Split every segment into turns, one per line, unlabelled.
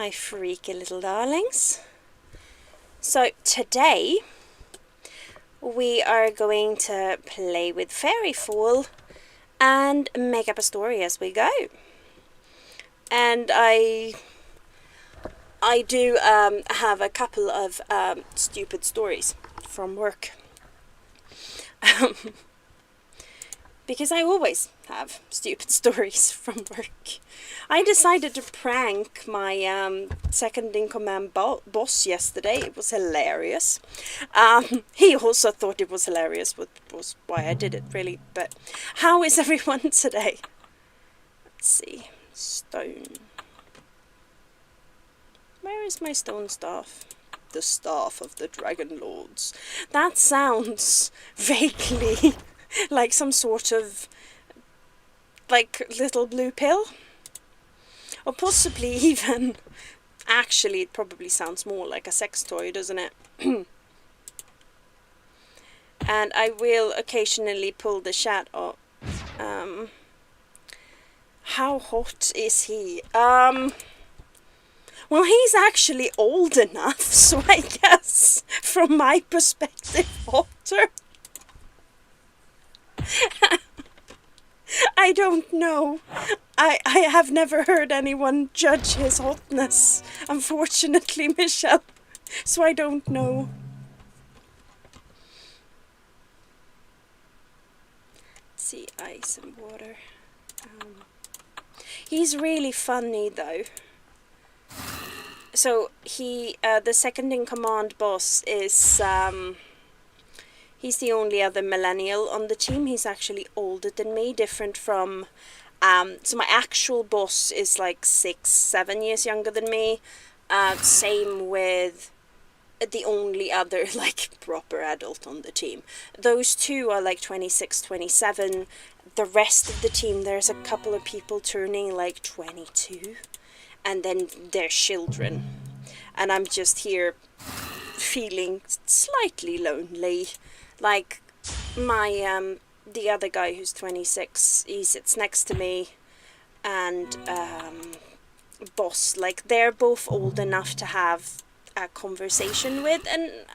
my freaky little darlings. So today we are going to play with Fairyfall and make up a story as we go. And I do have a couple of stupid stories from work. Because I always have stupid stories from work. I decided to prank my second-in-command boss yesterday. It was hilarious. He also thought it was hilarious, which was why I did it, really. But how is everyone today? Let's see. Stone. Where is my stone staff? The staff of the Dragon Lords. That sounds vaguely like some sort of like little blue pill, or possibly even, actually it probably sounds more like a sex toy, doesn't it? And I will occasionally pull the chat up. How hot is he? Well, he's actually old enough, so I guess from my perspective hotter. I don't know. I have never heard anyone judge his hotness, unfortunately, Michelle. So I don't know. Let's see, ice and water. He's really funny though. So he, the second-in-command boss is, he's the only other millennial on the team. He's actually older than me, different from, so my actual boss is like 6-7 years younger than me. Same with the only other like proper adult on the team. Those two are like 26, 27. The rest of the team, there's a couple of people turning like 22. And then their children. And I'm just here feeling slightly lonely. Like my the other guy who's 26, he sits next to me, and boss, like they're both old enough to have a conversation with. And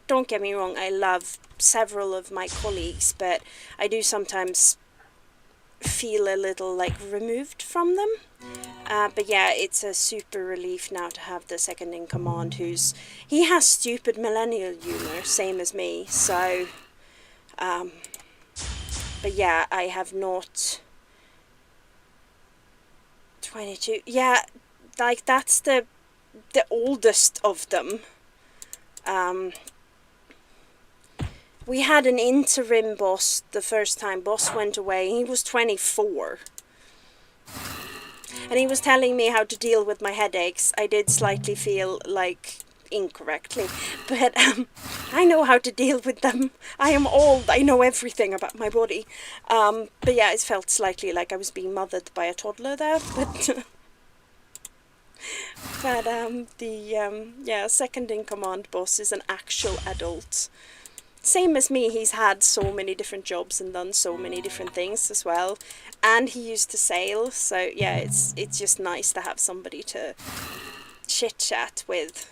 don't get me wrong, I love several of my colleagues, but I do sometimes feel a little like removed from them. But yeah, it's a super relief now to have the second-in-command he has stupid millennial humor, same as me, so, but yeah, I have not, 22, yeah, like, that's the oldest of them. We had an interim boss the first time boss went away. He was 24. And he was telling me how to deal with my headaches. I did slightly feel like incorrectly, but I know how to deal with them. I am old. I know everything about my body. But yeah, it felt slightly like I was being mothered by a toddler there. But yeah, second-in-command boss is an actual adult. Same as me, he's had so many different jobs and done so many different things as well. And he used to sail, so yeah, it's just nice to have somebody to chit-chat with.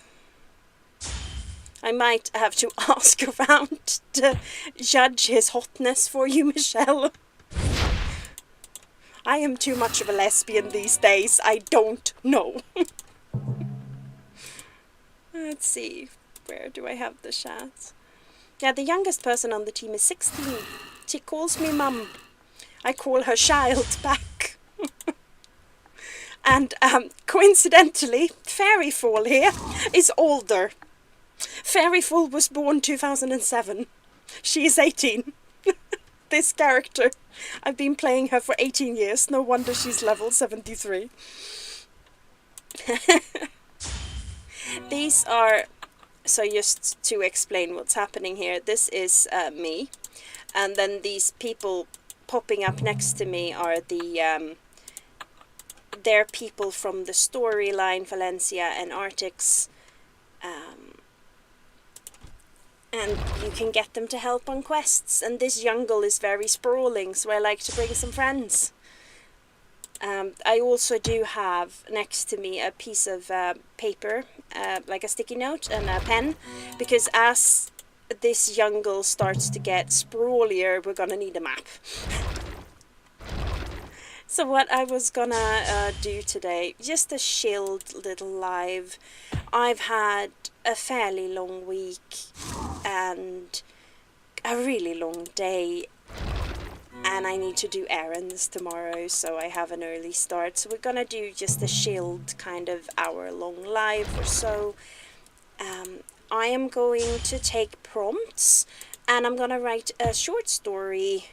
I might have to ask around to judge his hotness for you, Michelle. I am too much of a lesbian these days, I don't know. Let's see, where do I have the chat? Yeah, the youngest person on the team is 16. She calls me mum. I call her child back. And coincidentally, Fairyfall here is older. Fairyfall was born 2007. She is 18. This character. I've been playing her for 18 years. No wonder she's level 73. These are... So just to explain what's happening here, this is me, and then these people popping up next to me are they're people from the storyline, Valencia and Artix, and you can get them to help on quests, and this jungle is very sprawling, so I like to bring some friends. I also do have next to me a piece of paper, like a sticky note and a pen, because as this jungle starts to get sprawlier, we're gonna need a map. So what I was gonna do today, just a chilled little live. I've had a fairly long week and a really long day, and I need to do errands tomorrow, so I have an early start. So we're gonna do just a chilled kind of hour-long live or so. I am going to take prompts, and I'm gonna write a short story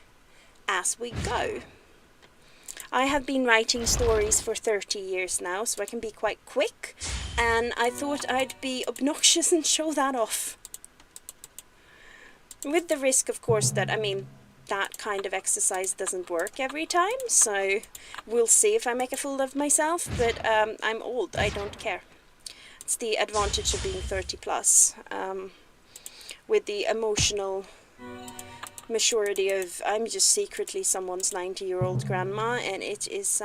as we go. I have been writing stories for 30 years now, so I can be quite quick, and I thought I'd be obnoxious and show that off. With the risk, of course, that, that kind of exercise doesn't work every time, so we'll see if I make a fool of myself, but I'm old, I don't care. It's the advantage of being 30 plus, with the emotional maturity of I'm just secretly someone's 90-year-old grandma, and it is,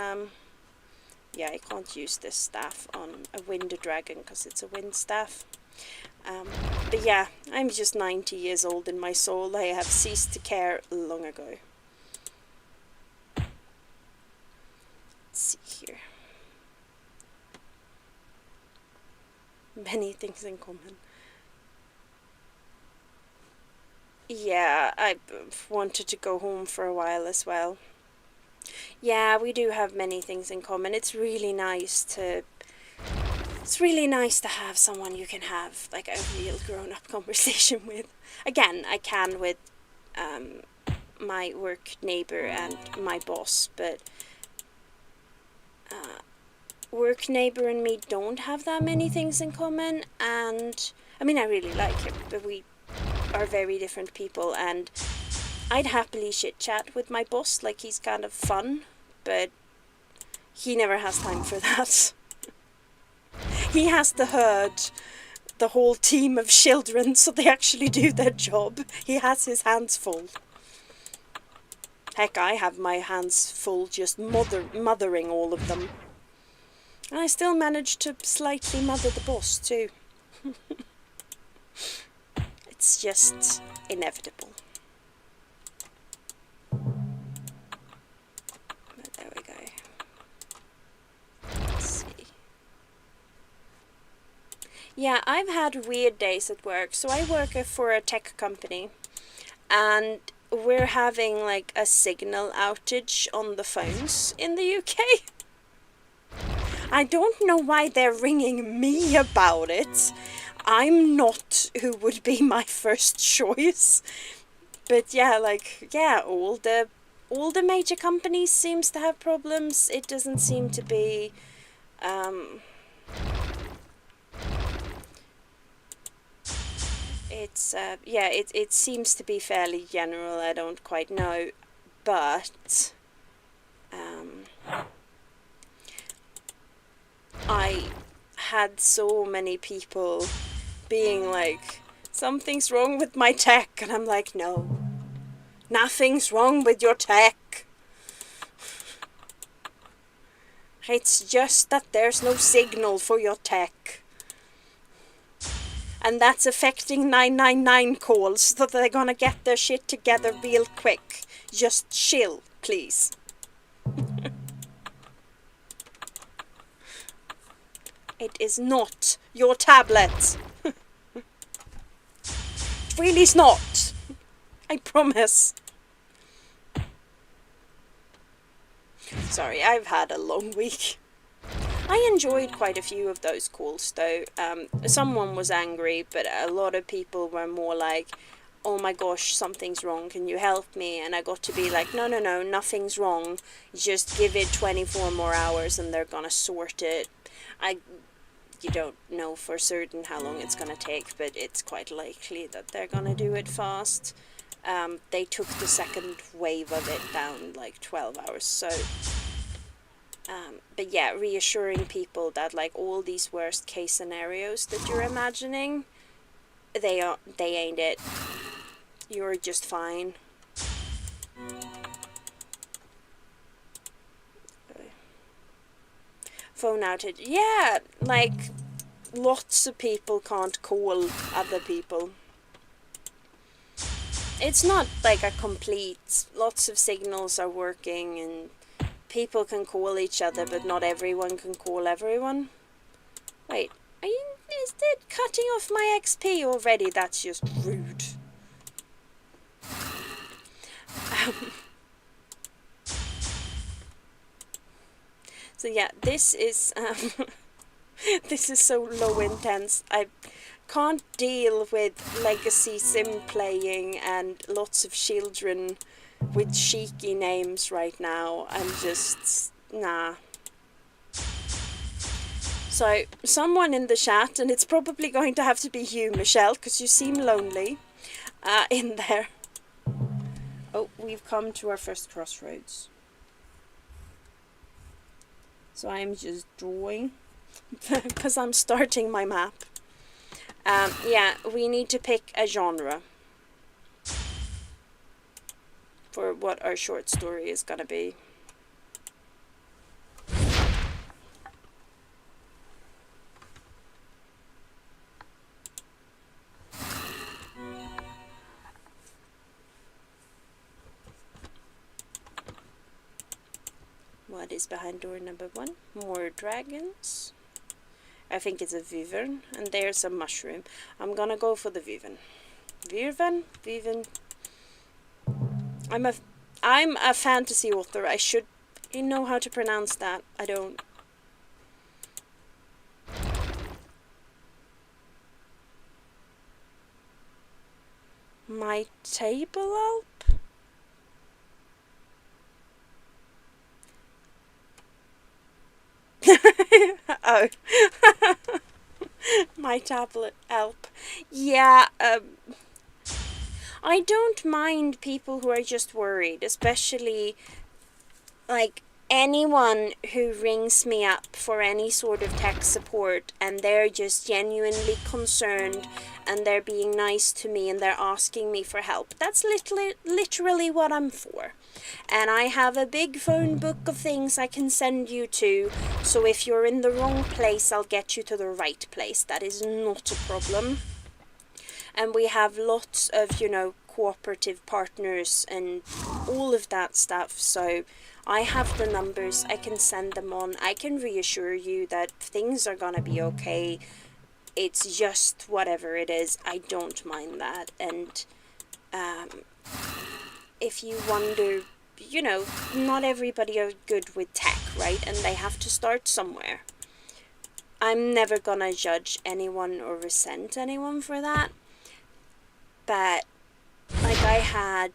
yeah, I can't use this staff on a wind dragon because it's a wind staff. But yeah, I'm just 90 years old in my soul. I have ceased to care long ago. Let's see here. Many things in common. Yeah, I wanted to go home for a while as well. Yeah, we do have many things in common. It's really nice to have someone you can have like a real grown-up conversation with. Again, I can with my work neighbor and my boss, but work neighbor and me don't have that many things in common, and I really like him, but we are very different people, and I'd happily chit chat with my boss, like he's kind of fun, but he never has time for that. He has to herd the whole team of children so they actually do their job. He has his hands full. Heck, I have my hands full just mothering all of them. And I still manage to slightly mother the boss too. It's just inevitable. But there we go. Let's see. Yeah, I've had weird days at work. So I work for a tech company, and we're having like a signal outage on the phones in the UK. I don't know why they're ringing me about it. I'm not who would be my first choice. But yeah, all the major companies seems to have problems. It doesn't seem to be it seems to be fairly general. I don't quite know, but I had so many people being like, something's wrong with my tech, and I'm like, no, nothing's wrong with your tech. It's just that there's no signal for your tech. And that's affecting 999 calls, so they're gonna get their shit together real quick. Just chill, please. It is not your tablet. Really is not. I promise. Sorry, I've had a long week. I enjoyed quite a few of those calls though. Someone was angry, but a lot of people were more like, oh my gosh, something's wrong, can you help me? And I got to be like, no, nothing's wrong. Just give it 24 more hours and they're gonna sort it. You don't know for certain how long it's gonna take, but it's quite likely that they're gonna do it fast. They took the second wave of it down like 12 hours, so... but yeah, reassuring people that like all these worst case scenarios that you're imagining, they ain't it. You're just fine. phone outage. Yeah, like lots of people can't call other people. It's not like a complete, lots of signals are working and people can call each other, but not everyone can call everyone. Wait, is it cutting off my XP already? That's just rude. So yeah, this is this is so low intense. I can't deal with legacy sim playing and lots of children with cheeky names right now. I'm just nah. So someone in the chat, and it's probably going to have to be you, Michelle, because you seem lonely in there. Oh, we've come to our first crossroads. So I'm just drawing because I'm starting my map. Yeah, we need to pick a genre for what our short story is gonna be. What is behind door number 1? More dragons. I think it's a wyvern, and there's a mushroom. I'm gonna go for the wyvern. Wyvern. I'm a fantasy author. I should know how to pronounce that. I don't. My table Alp? Oh. My tablet Alp. Yeah, I don't mind people who are just worried, especially like anyone who rings me up for any sort of tech support and they're just genuinely concerned and they're being nice to me and they're asking me for help. That's literally what I'm for. And I have a big phone book of things I can send you to, so if you're in the wrong place, I'll get you to the right place. That is not a problem. And we have lots of, cooperative partners and all of that stuff, so I have the numbers, I can send them on, I can reassure you that things are gonna be okay. It's just whatever it is, I don't mind that. And if you wonder, not everybody are good with tech, right? And they have to start somewhere. I'm never gonna judge anyone or resent anyone for that. But like, I had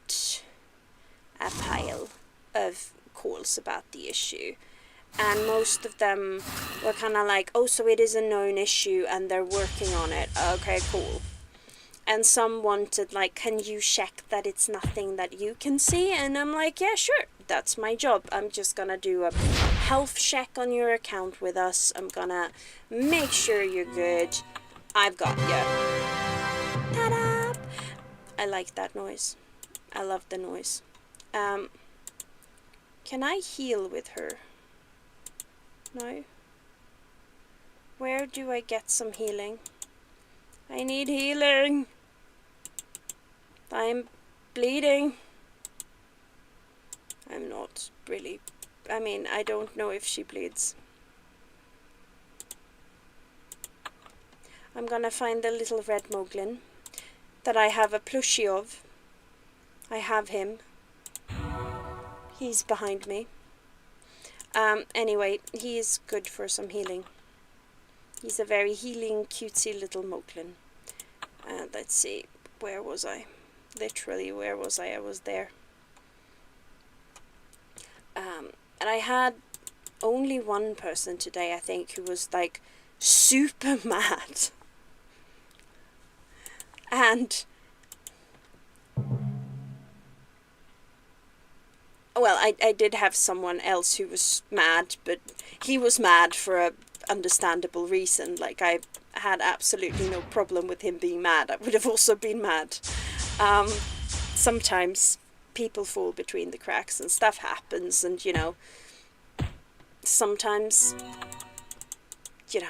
a pile of calls about the issue, and most of them were kind of like, oh, so it is a known issue and they're working on it. Okay, cool. And some wanted, like, can you check that it's nothing that you can see? And I'm like, yeah, sure, that's my job. I'm just gonna do a health check on your account with us. I'm gonna make sure you're good. I've got you. Ta-da! I like that noise. I love the noise. Can I heal with her? No? Where do I get some healing? I need healing. I'm bleeding. I'm not really... I don't know if she bleeds. I'm gonna find the little red moglin that I have a plushie of. I have him. He's behind me. Anyway, he is good for some healing. He's a very healing, cutesy little moglin. Let's see, where was I? Literally, where was I? I was there. And I had only one person today, I think, who was like super mad. And well, I did have someone else who was mad, but he was mad for a understandable reason. Like, I had absolutely no problem with him being mad. I would have also been mad. Sometimes people fall between the cracks and stuff happens, and sometimes you know,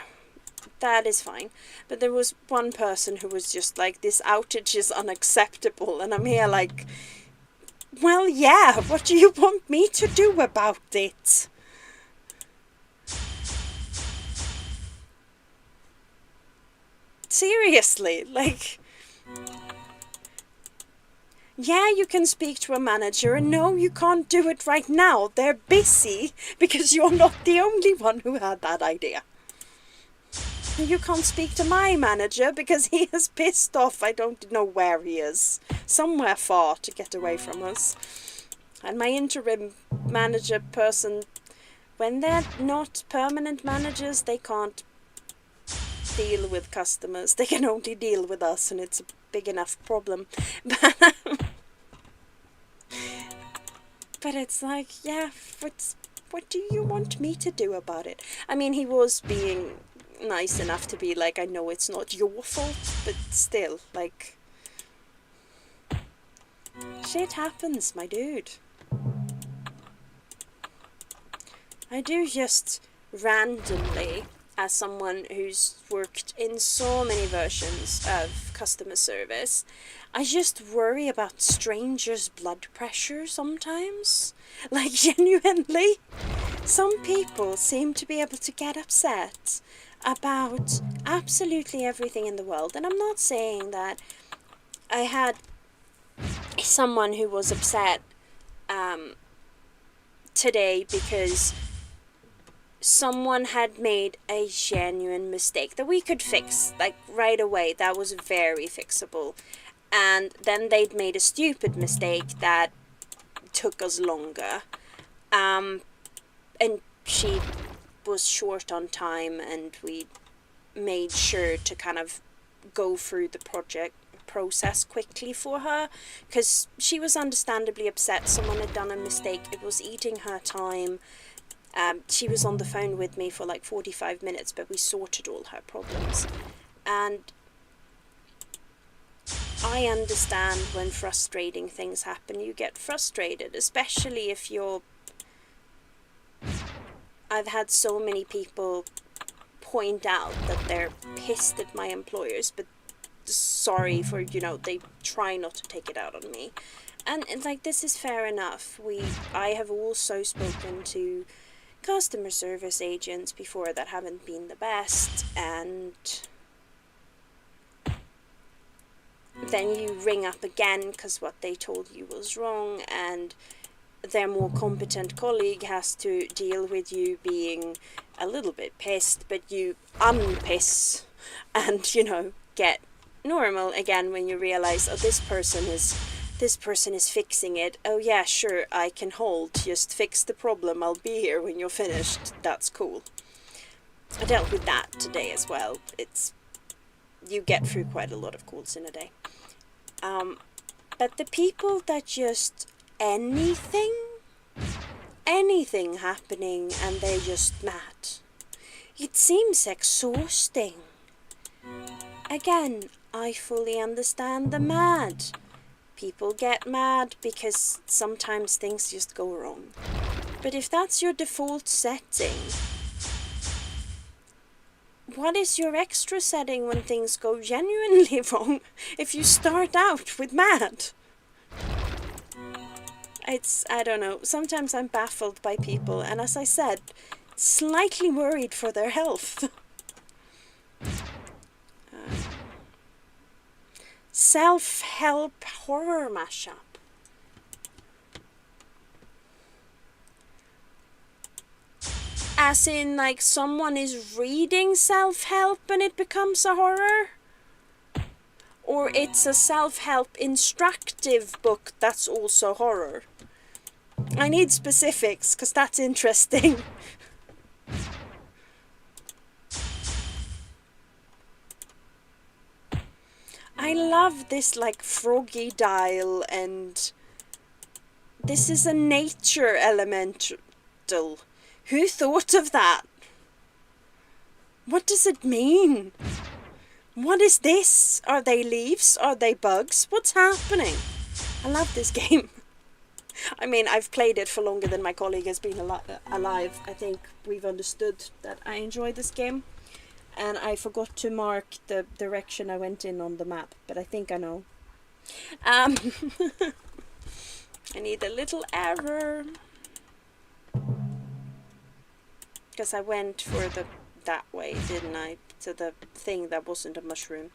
that is fine. But there was one person who was just like, this outage is unacceptable. And I'm here like, well, yeah, what do you want me to do about it? Seriously, like, yeah, you can speak to a manager, and no, you can't do it right now. They're busy, because you're not the only one who had that idea. You can't speak to my manager because he is pissed off. I don't know where he is. Somewhere far to get away from us. And my interim manager person, when they're not permanent managers, they can't deal with customers. They can only deal with us, and it's a big enough problem. But it's like, yeah, what do you want me to do about it? I mean, he was being nice enough to be like, I know it's not your fault, but still, like, shit happens, my dude. I do just randomly, as someone who's worked in so many versions of customer service, I just worry about strangers' blood pressure sometimes. Like, genuinely. Some people seem to be able to get upset about absolutely everything in the world. And I'm not saying that. I had someone who was upset today because someone had made a genuine mistake that we could fix, like, right away. That was very fixable. And then they'd made a stupid mistake that took us longer. And she was short on time, and we made sure to kind of go through the project process quickly for her, because she was understandably upset. Someone had done a mistake. It was eating her time. She was on the phone with me for like 45 minutes, but we sorted all her problems. And I understand when frustrating things happen, you get frustrated, especially if you're... I've had so many people point out that they're pissed at my employers, but sorry for, they try not to take it out on me. And like, this is fair enough. I have also spoken to customer service agents before that haven't been the best, and then you ring up again because what they told you was wrong, and their more competent colleague has to deal with you being a little bit pissed, but you unpiss and, get normal again when you realize, oh, this person is fixing it. Oh yeah, sure, I can hold. Just fix the problem. I'll be here when you're finished. That's cool. I dealt with that today as well. You get through quite a lot of calls in a day. But the people that just anything happening and they're just mad. It seems exhausting. Again, I fully understand the mad. People get mad because sometimes things just go wrong. But if that's your default setting, what is your extra setting when things go genuinely wrong if you start out with mad? I don't know, sometimes I'm baffled by people, and as I said, slightly worried for their health. Self-help horror mashup. As in, like, someone is reading self-help and it becomes a horror? Or it's a self-help instructive book that's also horror? I need specifics, because that's interesting. I love this, like, froggy dial, and this is a nature elemental. Who thought of that? What does it mean? What is this? Are they leaves? Are they bugs? What's happening? I love this game. I mean, I've played it for longer than my colleague has been alive. I think we've understood that I enjoy this game. And I forgot to mark the direction I went in on the map, but I think I know. I need a little error. Because I went for that way, didn't I? To the thing that wasn't a mushroom.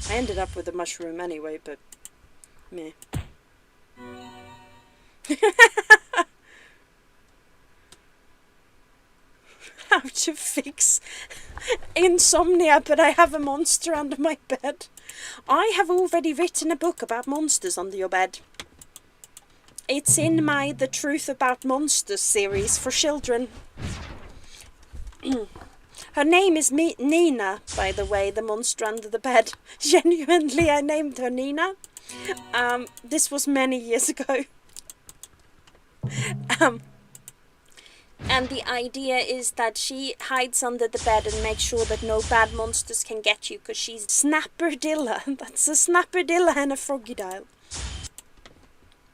I ended up with a mushroom anyway, but meh. How to fix insomnia, but I have a monster under my bed. I have already written a book about monsters under your bed. It's in my The Truth About Monsters series for children. Her name is Nina, by the way, the monster under the bed. Genuinely, I named her Nina. This was many years ago. And the idea is that she hides under the bed and makes sure that no bad monsters can get you, because she's Snapperdilla. That's a Snapperdilla and a Frogidile.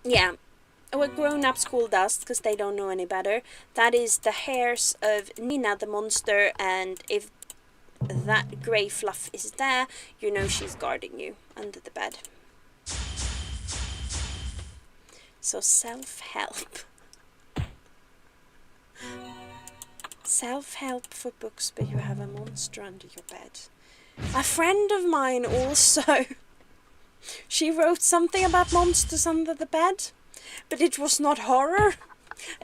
Yeah. What grown-ups call dust, because they don't know any better. That is the hairs of Nina the monster, and if that grey fluff is there, you know she's guarding you under the bed. So self-help. Self-help for books, but you have a monster under your bed. A friend of mine also, she wrote something about monsters under the bed, but it was not horror.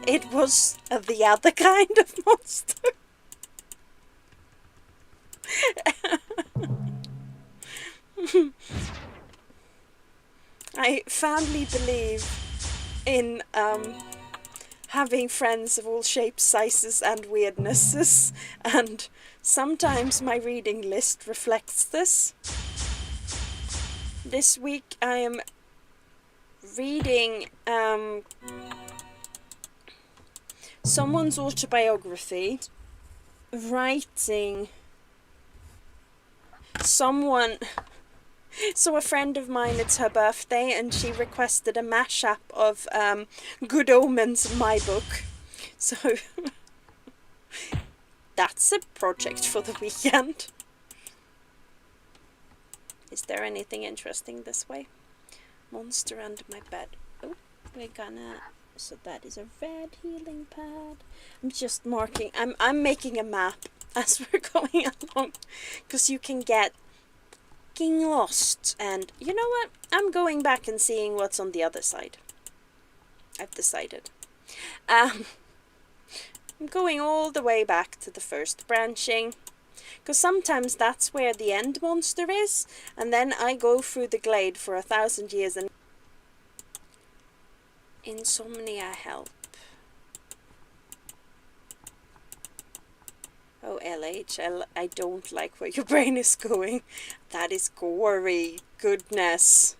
It was the other kind of monster. I firmly believe in having friends of all shapes, sizes and weirdnesses, and sometimes my reading list reflects this. This week I am reading someone's autobiography, writing someone. So a friend of mine, it's her birthday, and she requested a mashup of Good Omens and my book. So that's a project for the weekend. Is there anything interesting this way? Monster under my bed. Oh, we're gonna... So that is a red healing pad. I'm just marking... I'm making a map as we're going along, because you can get lost, and you know what? I'm going back and seeing what's on the other side. I've decided. I'm going all the way back to the first branching, because sometimes that's where the end monster is, and then I go through the glade for 1,000 years and insomnia help. Oh, LH, I don't like where your brain is going. That is gory. Goodness.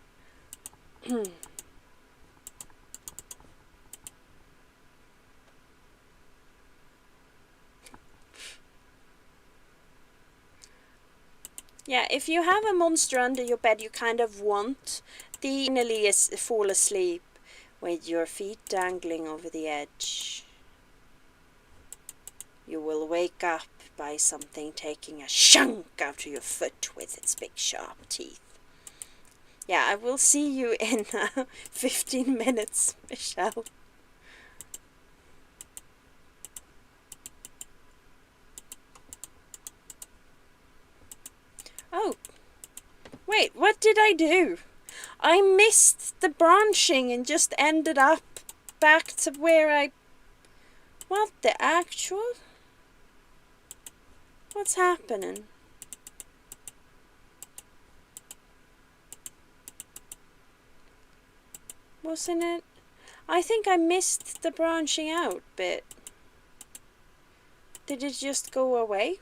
Yeah, if you have a monster under your bed, you kind of want the finally fall asleep with your feet dangling over the edge. You will wake up by something taking a chunk out of your foot with its big sharp teeth. Yeah, I will see you in 15 minutes, Michelle. Oh, wait, what did I do? I missed the branching and just ended up back to where I... What the actual... What's happening? Wasn't it? I think I missed the branching out bit. Did it just go away?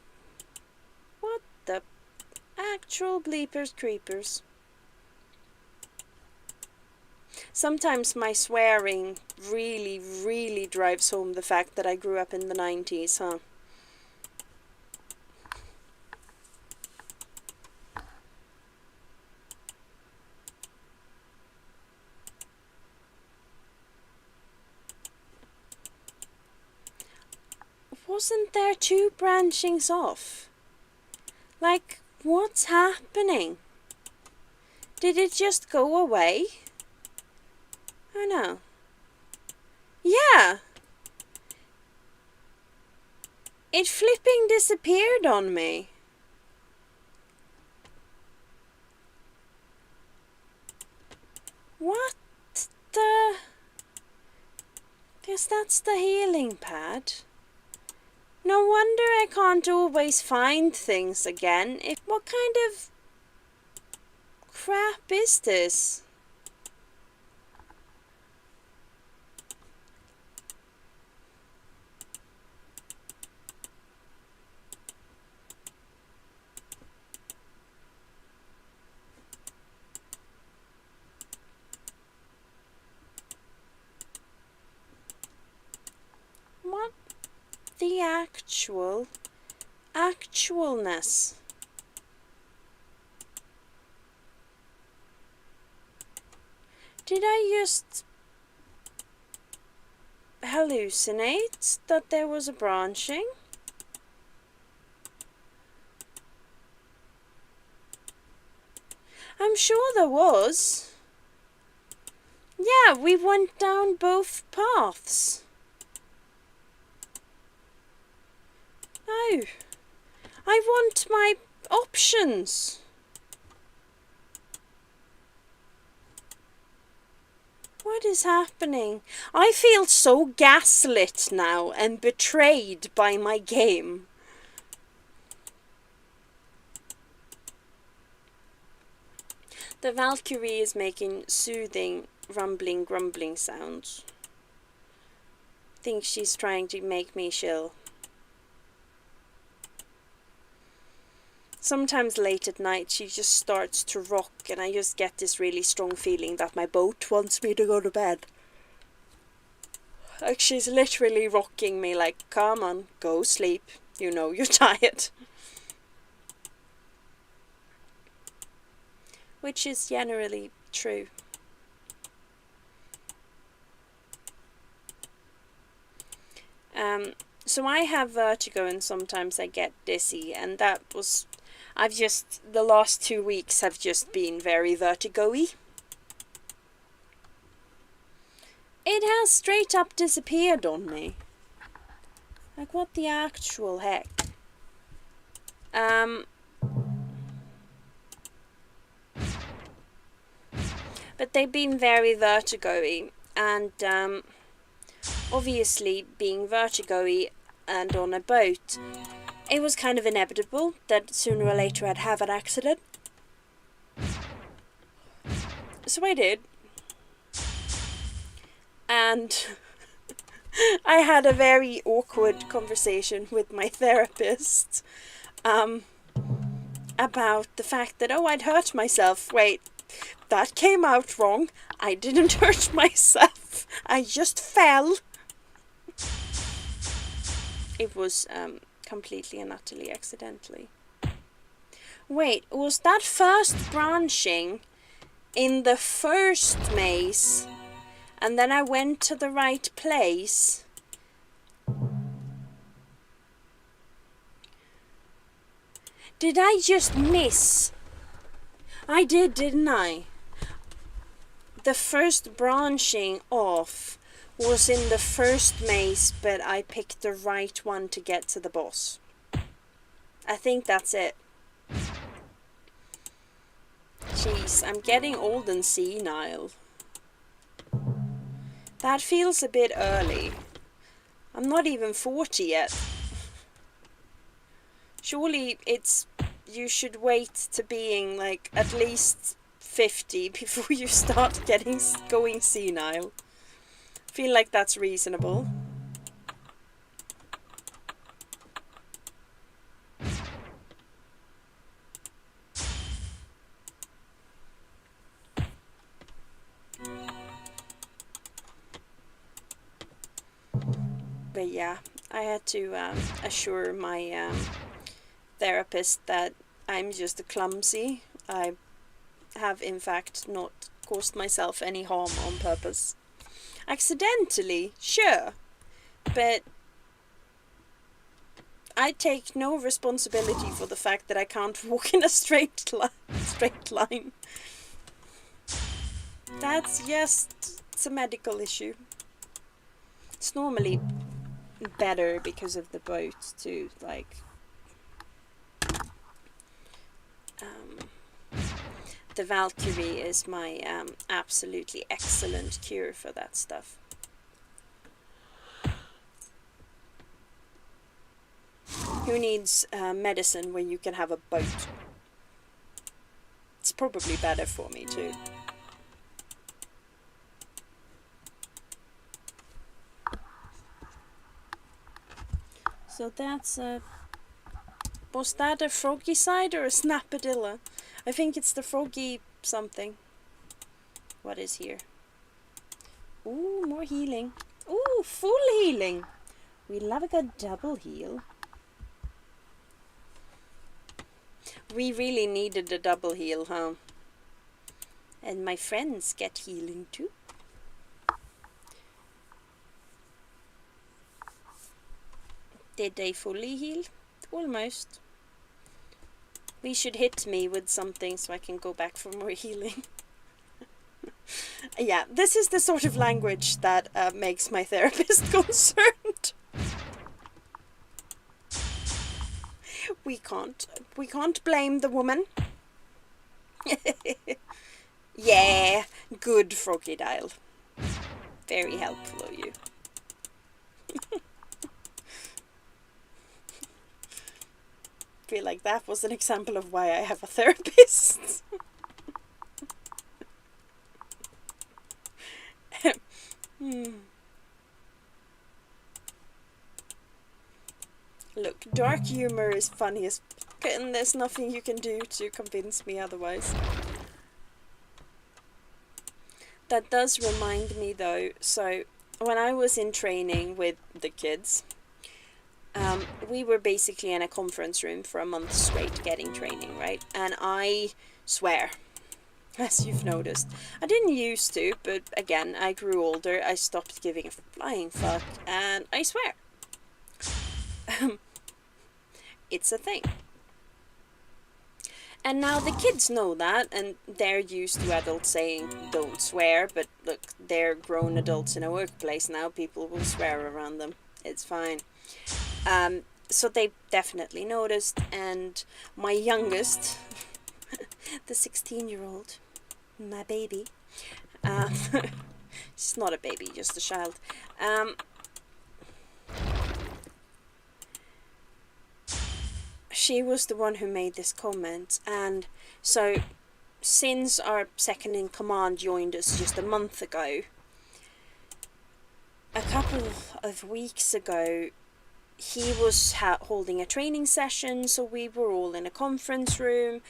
What the actual bleepers creepers? Sometimes my swearing really, really drives home the fact that I grew up in the 90s, huh? Wasn't there 2 branchings off? Like, what's happening? Did it just go away? Oh no. Yeah! It flipping disappeared on me. What the... Guess that's the healing pad. No wonder I can't always find things again. What kind of crap is this? What the actualness? Did I just hallucinate that there was a branching? I'm sure there was. Yeah, we went down both paths. No. I want my options. What is happening? I feel so gaslit now and betrayed by my game. The Valkyrie is making soothing, rumbling, grumbling sounds. Think she's trying to make me chill. Sometimes late at night she just starts to rock and I just get this really strong feeling that my boat wants me to go to bed. Like she's literally rocking me like, come on, go sleep. You know you're tired. Which is generally true. So I have vertigo and sometimes I get dizzy, and that was... the last 2 weeks have just been very vertigo-y. It has straight up disappeared on me. Like, what the actual heck? But they've been very vertigo-y, and obviously being vertigo-y and on a boat, it was kind of inevitable that sooner or later I'd have an accident. So I did. And I had a very awkward conversation with my therapist about the fact that, I'd hurt myself. Wait, that came out wrong. I didn't hurt myself. I just fell. It was completely and utterly accidentally. Wait, was that first branching in the first maze and then I went to the right place? Did I just miss? I did, didn't I? The first branching off was in the first maze, but I picked the right one to get to the boss. I think that's it. Jeez, I'm getting old and senile. That feels a bit early. I'm not even 40 yet. Surely you should wait to being like at least 50 before you start going senile. Feel like that's reasonable. But yeah, I had to assure my therapist that I'm just clumsy. I have in fact not caused myself any harm on purpose. Accidentally, sure, but I take no responsibility for the fact that I can't walk in a straight line. That's just, it's a medical issue. It's normally better because of the boat too, like the Valkyrie is my absolutely excellent cure for that stuff. Who needs medicine when you can have a boat? It's probably better for me too. So that's a... Was that a froggy side or a snapadilla? I think it's the froggy something. What is here? Ooh, more healing. Ooh, full healing. We love a good double heal. We really needed a double heal, huh? And my friends get healing too. Did they fully heal? Almost. We should hit me with something so I can go back for more healing. Yeah, this is the sort of language that makes my therapist concerned. We can't blame the woman. Yeah, good Froggy-Dial. Very helpful of you. Feel like that was an example of why I have a therapist. Look, dark humor is funny as fuck, and there's nothing you can do to convince me otherwise. That does remind me though, so when I was in training with the kids, we were basically in a conference room for a month straight getting training, right? And I swear, as you've noticed. I didn't used to, but again, I grew older, I stopped giving a flying fuck, and I swear. It's a thing. And now the kids know that, and they're used to adults saying don't swear, but look, they're grown adults in a workplace now, people will swear around them. It's fine. So they definitely noticed, and my youngest, the 16-year-old, my baby, she's not a baby, just a child, she was the one who made this comment. And so since our second in command joined us just a month ago, a couple of weeks ago he was holding a training session, so we were all in a conference room.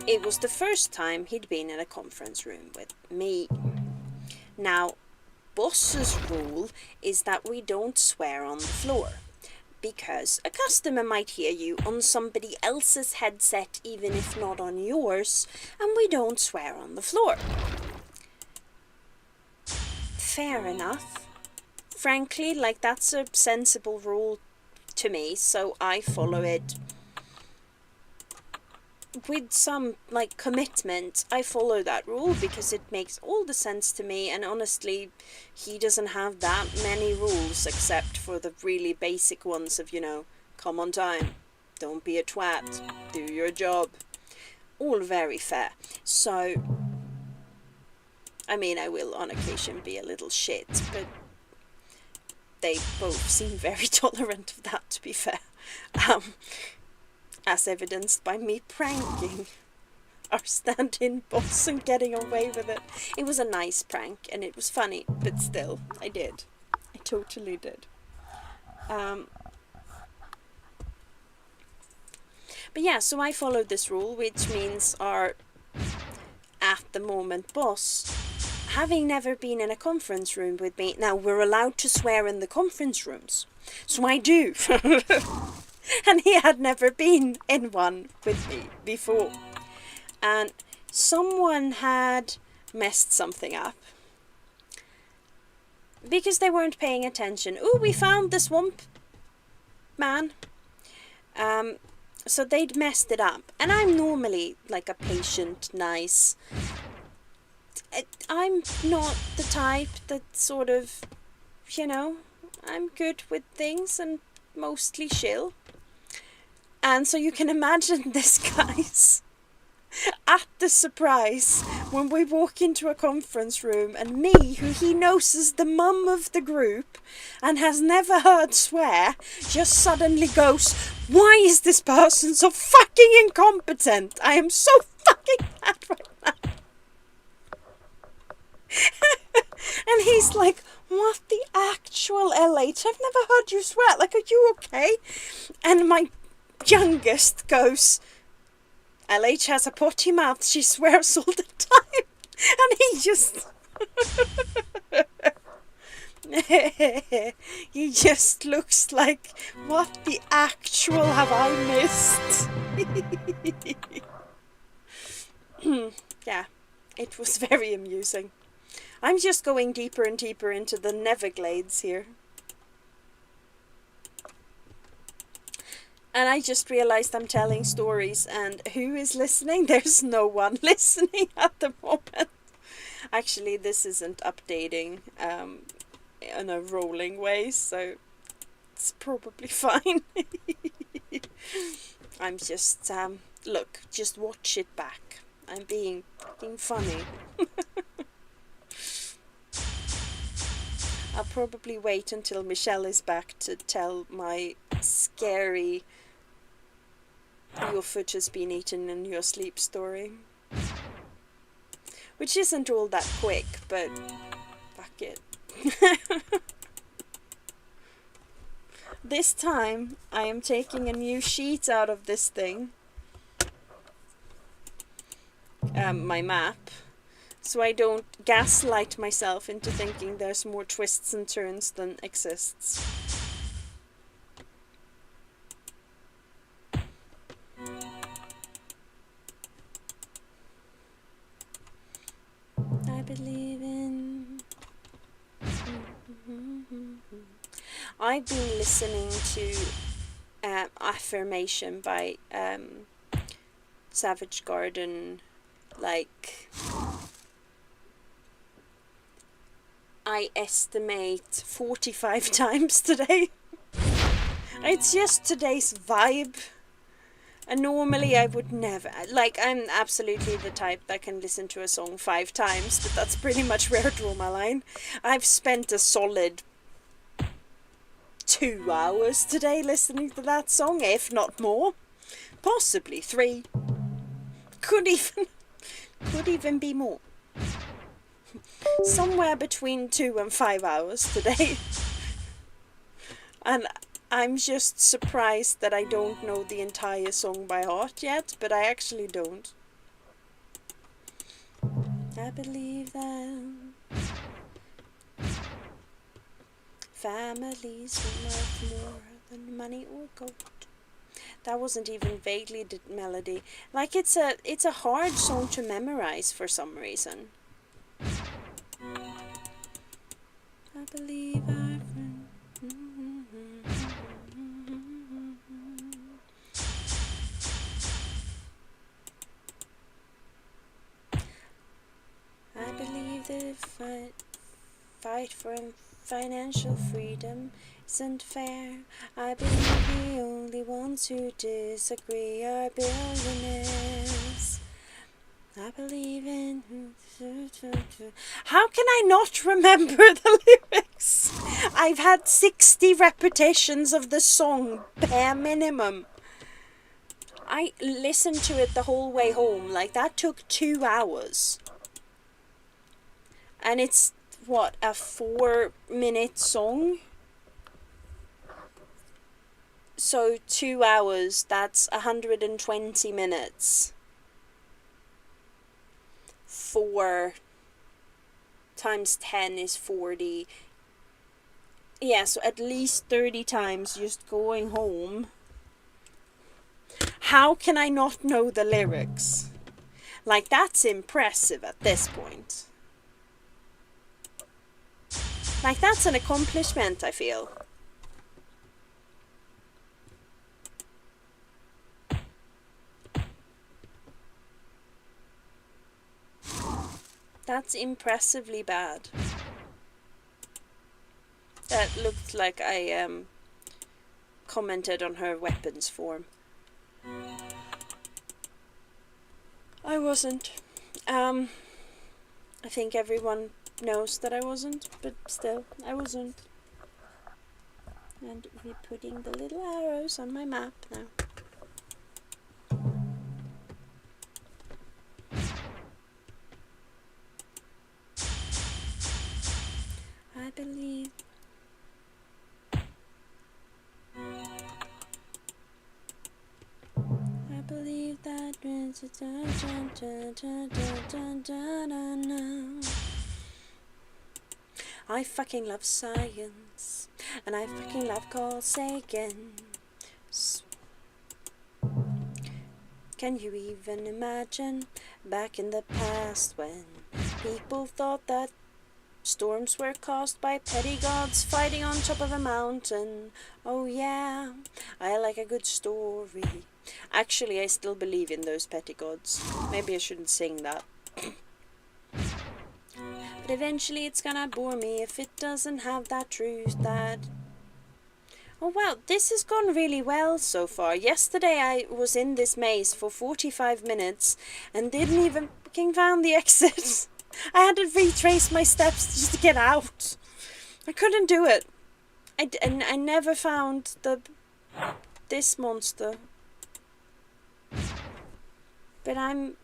It was the first time he'd been in a conference room with me. Now, boss's rule is that we don't swear on the floor, because a customer might hear you on somebody else's headset, even if not on yours, and we don't swear on the floor. Fair enough. Frankly, like, that's a sensible rule to me, so I follow it with some, like, commitment. I follow that rule because it makes all the sense to me, and honestly, he doesn't have that many rules except for the really basic ones of, you know, come on time, don't be a twat, do your job. All very fair. So, I mean, I will on occasion be a little shit, but they both seem very tolerant of that, to be fair. As evidenced by me pranking our stand-in boss and getting away with it. It was a nice prank and it was funny, but still, I did. I totally did. But yeah, so I followed this rule, which means our, at the moment, boss, having never been in a conference room with me, now we're allowed to swear in the conference rooms, so I do. And he had never been in one with me before. And someone had messed something up because they weren't paying attention. Oh, we found the swamp man. Um, so they'd messed it up. And I'm normally like a patient, nice. I'm not the type that sort of, you know, I'm good with things and mostly chill. And so you can imagine this guy's at the surprise when we walk into a conference room and me, who he knows is the mum of the group and has never heard swear, just suddenly goes, "Why is this person so fucking incompetent? I am so fucking mad right now." And he's like, "What the actual LH? I've never heard you swear. Like, are you okay?" And my youngest goes, "LH has a potty mouth. She swears all the time." And he just... he just looks like, what the actual have I missed? Yeah, it was very amusing. I'm just going deeper and deeper into the Neverglades here. And I just realized I'm telling stories, and who is listening? There's no one listening at the moment. Actually, this isn't updating in a rolling way, so it's probably fine. I'm just, look, just watch it back. I'm being funny. I'll probably wait until Michelle is back to tell my scary "your foot has been eaten in your sleep" story. Which isn't all that quick, but fuck it. This time I am taking a new sheet out of this thing. My map. So I don't gaslight myself into thinking there's more twists and turns than exists. I believe in... I've been listening to Affirmation by Savage Garden, like, I estimate 45 times today. It's just today's vibe. And normally I would never, like, I'm absolutely the type that can listen to a song 5 times, but that's pretty much where I draw my line. I've spent a solid 2 hours today listening to that song, if not more. Possibly 3. Could even be more. Somewhere between 2 and 5 hours today. And I'm just surprised that I don't know the entire song by heart yet, but I actually don't. I believe that families are worth more than money or gold. That wasn't even vaguely the melody. Like, it's a hard song to memorize for some reason. I believe I believe the fight for financial freedom isn't fair. I believe the only ones who disagree are billionaires. I believe in... How can I not remember the lyrics? I've had 60 repetitions of the song, bare minimum. I listened to it the whole way home. Like, that took 2 hours. And it's, what, a 4-minute song? So 2 hours, that's 120 minutes. 4 times 10 is 40. Yeah, so at least 30 times just going home. How can I not know the lyrics? Like, that's impressive at this point. Like, that's an accomplishment, I feel. That's impressively bad. That looked like I commented on her weapons form. I wasn't. I think everyone knows that I wasn't, but still, I wasn't. And we're putting the little arrows on my map now. I believe. I believe that. I fucking love science, and I fucking love Carl Sagan. Can you even imagine back in the past when people thought that storms were caused by petty gods fighting on top of a mountain? Oh yeah, I like a good story. Actually, I still believe in those petty gods. Maybe I shouldn't sing that. But eventually it's gonna bore me if it doesn't have that truth that... Oh wow, this has gone really well so far. Yesterday I was in this maze for 45 minutes and didn't even fucking find the exit. I had to retrace my steps just to get out. I couldn't do it. I never found this monster. But I'm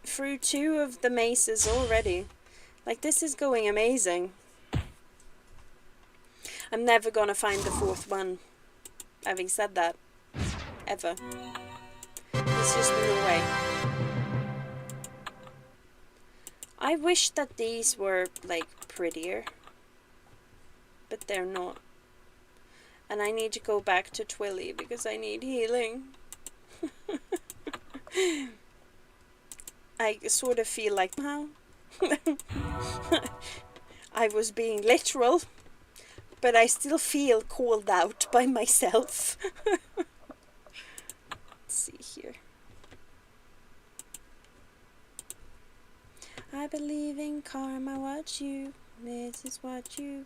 through 2 of the mazes already. Like, this is going amazing. I'm never gonna find the 4th one. Having said that. Ever. There's just no way. I wish that these were, like, prettier. But they're not. And I need to go back to Twilly because I need healing. I sort of feel like now I was being literal, but I still feel called out by myself. Let's see here. I believe in karma, this is what you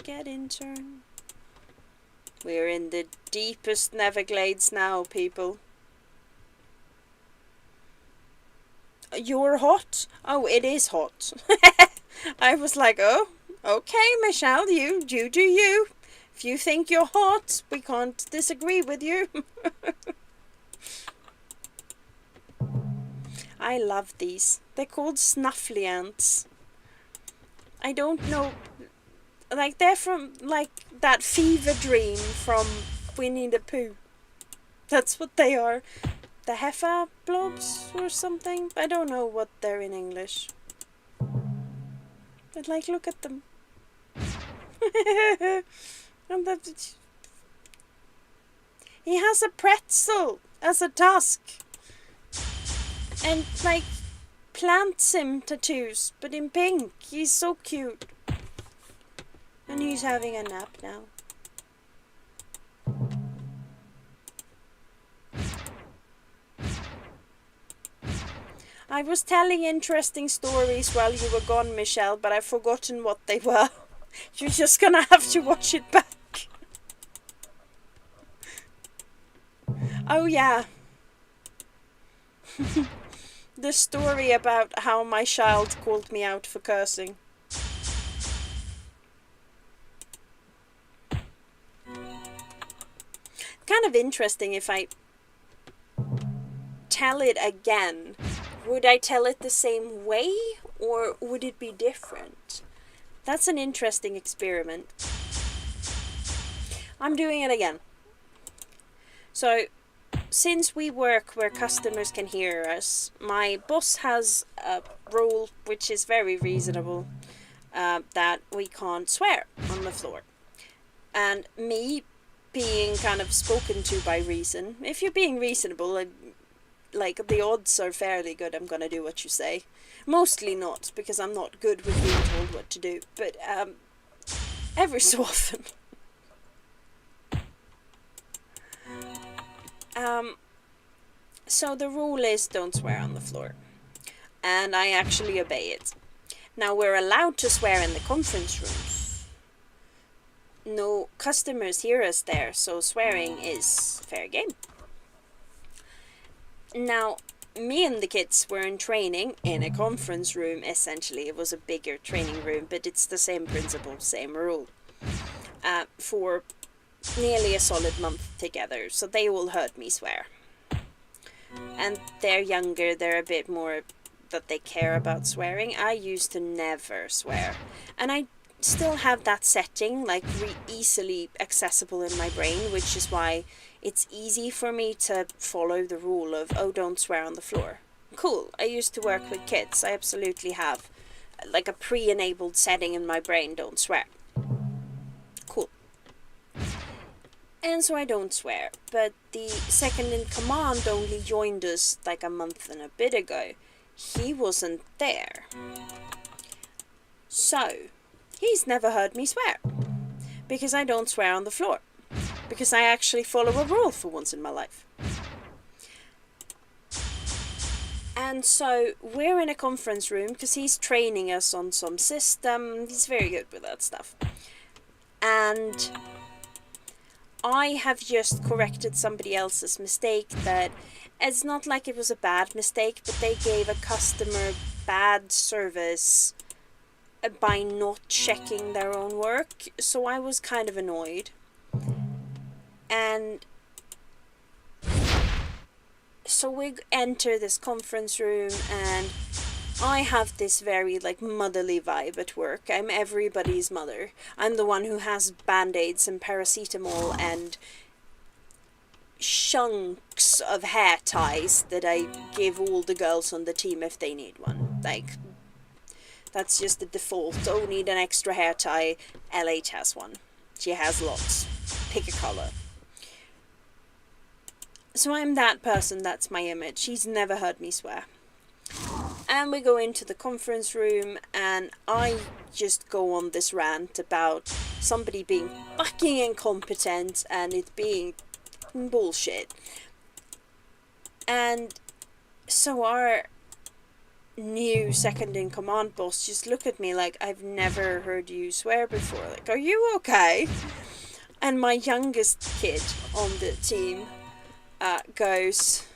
get in turn. We're in the deepest Neverglades now, people. You're hot? Oh, it is hot. I was like, oh, okay, Michelle, you do you. If you think you're hot, we can't disagree with you. I love these. They're called snuffly ants. I don't know, like they're from like that fever dream from Winnie the Pooh. That's what they are. The heifer blobs or something. I don't know what they're in English. But like, look at them. And he has a pretzel as a tusk. And like plant sim tattoos, but in pink. He's so cute. And he's having a nap now. I was telling interesting stories while you were gone, Michelle, but I've forgotten what they were. You're just gonna have to watch it back. Oh yeah. The story about how my child called me out for cursing. Kind of interesting if I tell it again. Would I tell it the same way, or would it be different? That's an interesting experiment. I'm doing it again. So, since we work where customers can hear us, my boss has a rule which is very reasonable, that we can't swear on the floor. And me being kind of spoken to by reason, if you're being reasonable, like, the odds are fairly good I'm gonna do what you say. Mostly not, because I'm not good with being told what to do, but every so often. So the rule is don't swear on the floor. and I actually obey it. Now, we're allowed to swear in the conference rooms. No customers hear us there, so swearing is fair game. Now, me and the kids were in training in a conference room, essentially. It was a bigger training room, but it's the same principle, same rule. For nearly a solid month together, so they all heard me swear. And they're younger, they're a bit more that they care about swearing. I used to never swear. And I still have that setting, like, easily accessible in my brain, which is why it's easy for me to follow the rule of, oh, don't swear on the floor. Cool, I used to work with kids. I absolutely have, like, a pre-enabled setting in my brain, don't swear. Cool. And so I don't swear. But the second in command only joined us like a month and a bit ago. He wasn't there. So, he's never heard me swear. Because I don't swear on the floor. Because I actually follow a rule for once in my life. And so we're in a conference room because he's training us on some system. He's very good with that stuff. And I have just corrected somebody else's mistake that it's not like it was a bad mistake, but they gave a customer bad service by not checking their own work. So I was kind of annoyed. And so we enter this conference room, and I have this very, like, motherly vibe at work. I'm everybody's mother. I'm the one who has band-aids and paracetamol and chunks of hair ties that I give all the girls on the team if they need one. Like, that's just the default. Oh, need an extra hair tie. LH has one. She has lots. Pick a color. So I'm that person, that's my image. She's never heard me swear. And we go into the conference room, and I just go on this rant about somebody being fucking incompetent and it being bullshit. And so our new second in command boss just looked at me like, I've never heard you swear before. Like, are you okay? And my youngest kid on the team goes,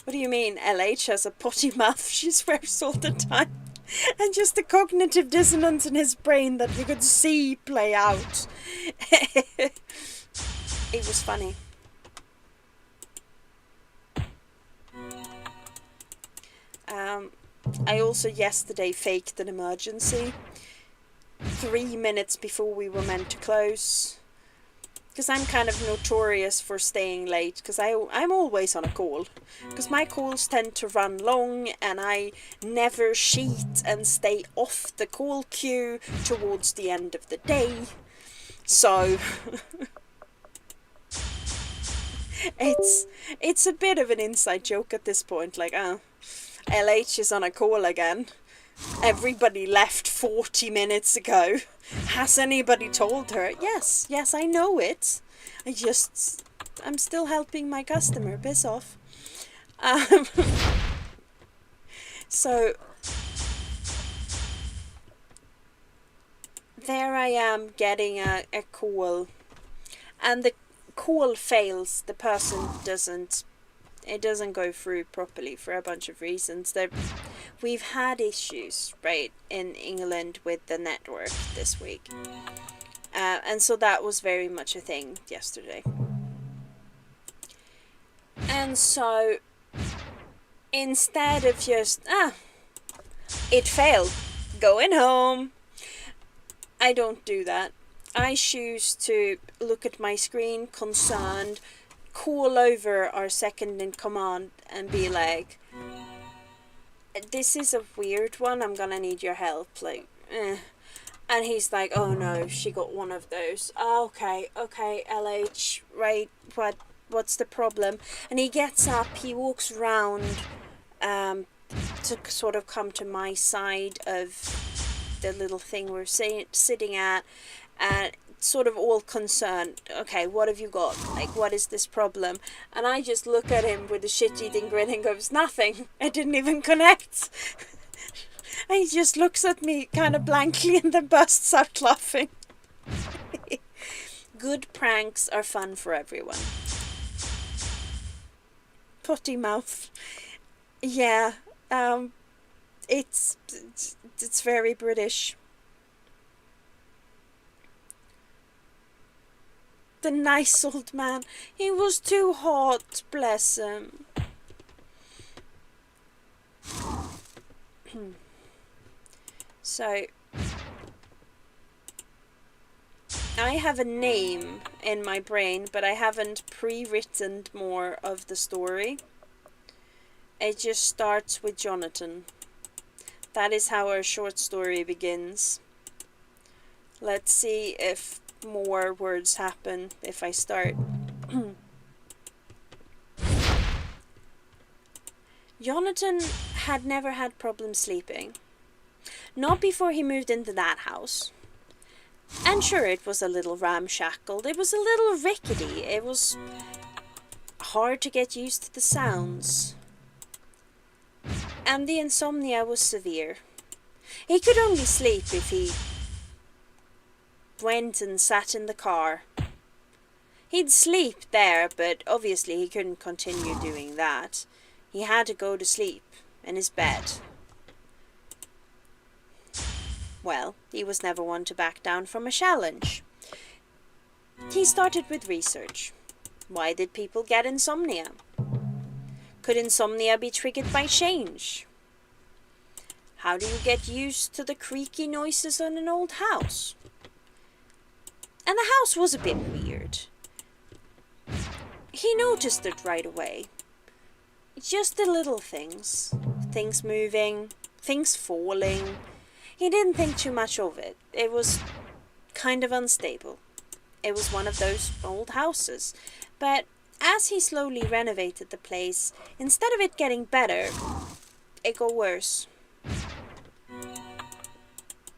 what do you mean LH has a potty mouth? She swears all the time. And just the cognitive dissonance in his brain that we could see play out. It was funny. I also yesterday faked an emergency 3 minutes before we were meant to close. Because I'm kind of notorious for staying late, because I'm always on a call. Because my calls tend to run long, and I never cheat and stay off the call queue towards the end of the day. So it's a bit of an inside joke at this point. Like, LH is on a call again. Everybody left 40 minutes ago. Has anybody told her? Yes, I know it. I'm still helping my customer. Piss off. So there I am getting a call, and the call fails. The person doesn't go through properly for a bunch of reasons. We've had issues, right, in England with the network this week. And so that was very much a thing yesterday. And so instead of just, it failed, going home, I don't do that. I choose to look at my screen, concerned, call over our second in command and be like, this is a weird one, I'm gonna need your help, like, And he's like, oh no, she got one of those. Oh, okay, LH, right, what's the problem? And he gets up, he walks round to sort of come to my side of the little thing we're sitting at, and sort of all concerned. Okay, what have you got? Like, what is this problem? And I just look at him with a shit-eating grin and goes, nothing. It didn't even connect. And he just looks at me kind of blankly and then bursts out laughing. Good pranks are fun for everyone. Potty mouth. Yeah, it's very British. The nice old man. He was too hot, bless him. So, I have a name in my brain, but I haven't pre-written more of the story. It just starts with Jonathan. That is how our short story begins. Let's see if more words happen if I start. Jonathan had never had problems sleeping. Not before he moved into that house. And sure, it was a little ramshackled. It was a little rickety. It was hard to get used to the sounds. And the insomnia was severe. He could only sleep if he went and sat in the car. He'd sleep there, but obviously he couldn't continue doing that. He had to go to sleep in his bed. Well, he was never one to back down from a challenge. He started with research. Why did people get insomnia? Could insomnia be triggered by change? How do you get used to the creaky noises in an old house? And the house was a bit weird. He noticed it right away. Just the little things. Things moving, things falling. He didn't think too much of it. It was kind of unstable. It was one of those old houses. But as he slowly renovated the place, instead of it getting better, it got worse.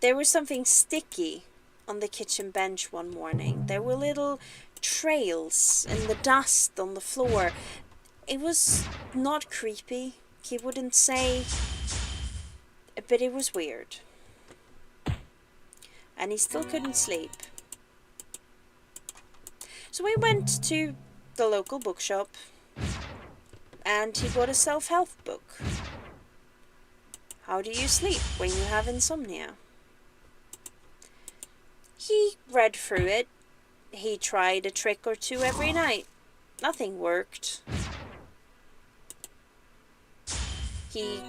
There was something sticky on the kitchen bench one morning. There were little trails in the dust on the floor. It was not creepy, he wouldn't say, but it was weird. And he still couldn't sleep. So he went to the local bookshop and he bought a self-help book. How do you sleep when you have insomnia? He read through it. He tried a trick or two every night. Nothing worked. He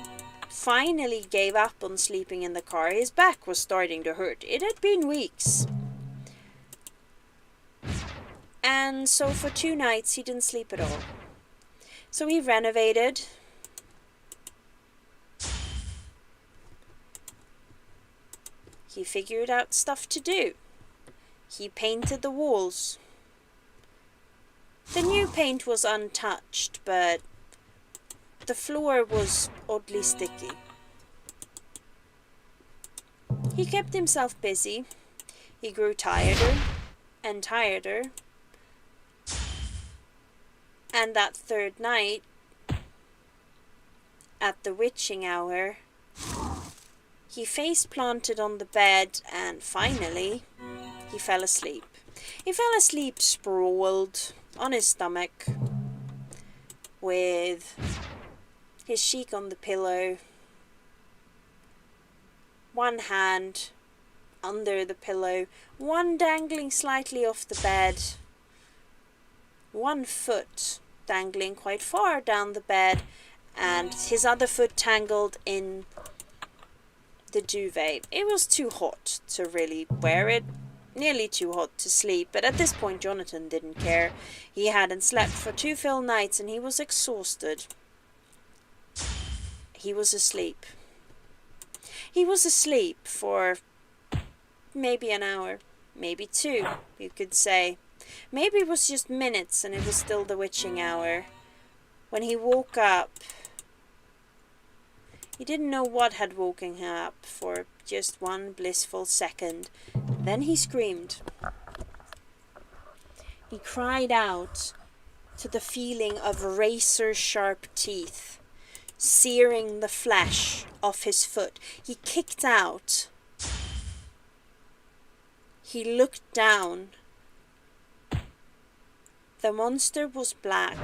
finally gave up on sleeping in the car. His back was starting to hurt. It had been weeks. And so for 2 nights he didn't sleep at all. So he renovated. He figured out stuff to do. He painted the walls. The new paint was untouched, but the floor was oddly sticky. He kept himself busy. He grew tireder and tireder. And that 3rd night, at the witching hour, he face planted on the bed and finally he fell asleep. He fell asleep sprawled on his stomach with his cheek on the pillow, one hand under the pillow, one dangling slightly off the bed, one foot dangling quite far down the bed, and his other foot tangled in the duvet. It was too hot to really wear it, nearly too hot to sleep, but at this point Jonathan didn't care. He hadn't slept for 2 full nights and he was exhausted. He was asleep. He was asleep for maybe an hour, maybe 2, you could say. Maybe it was just minutes and it was still the witching hour. When he woke up, he didn't know what had woken him up for just one blissful second. Then he screamed. He cried out to the feeling of razor-sharp teeth searing the flesh off his foot. He kicked out. He looked down. The monster was black,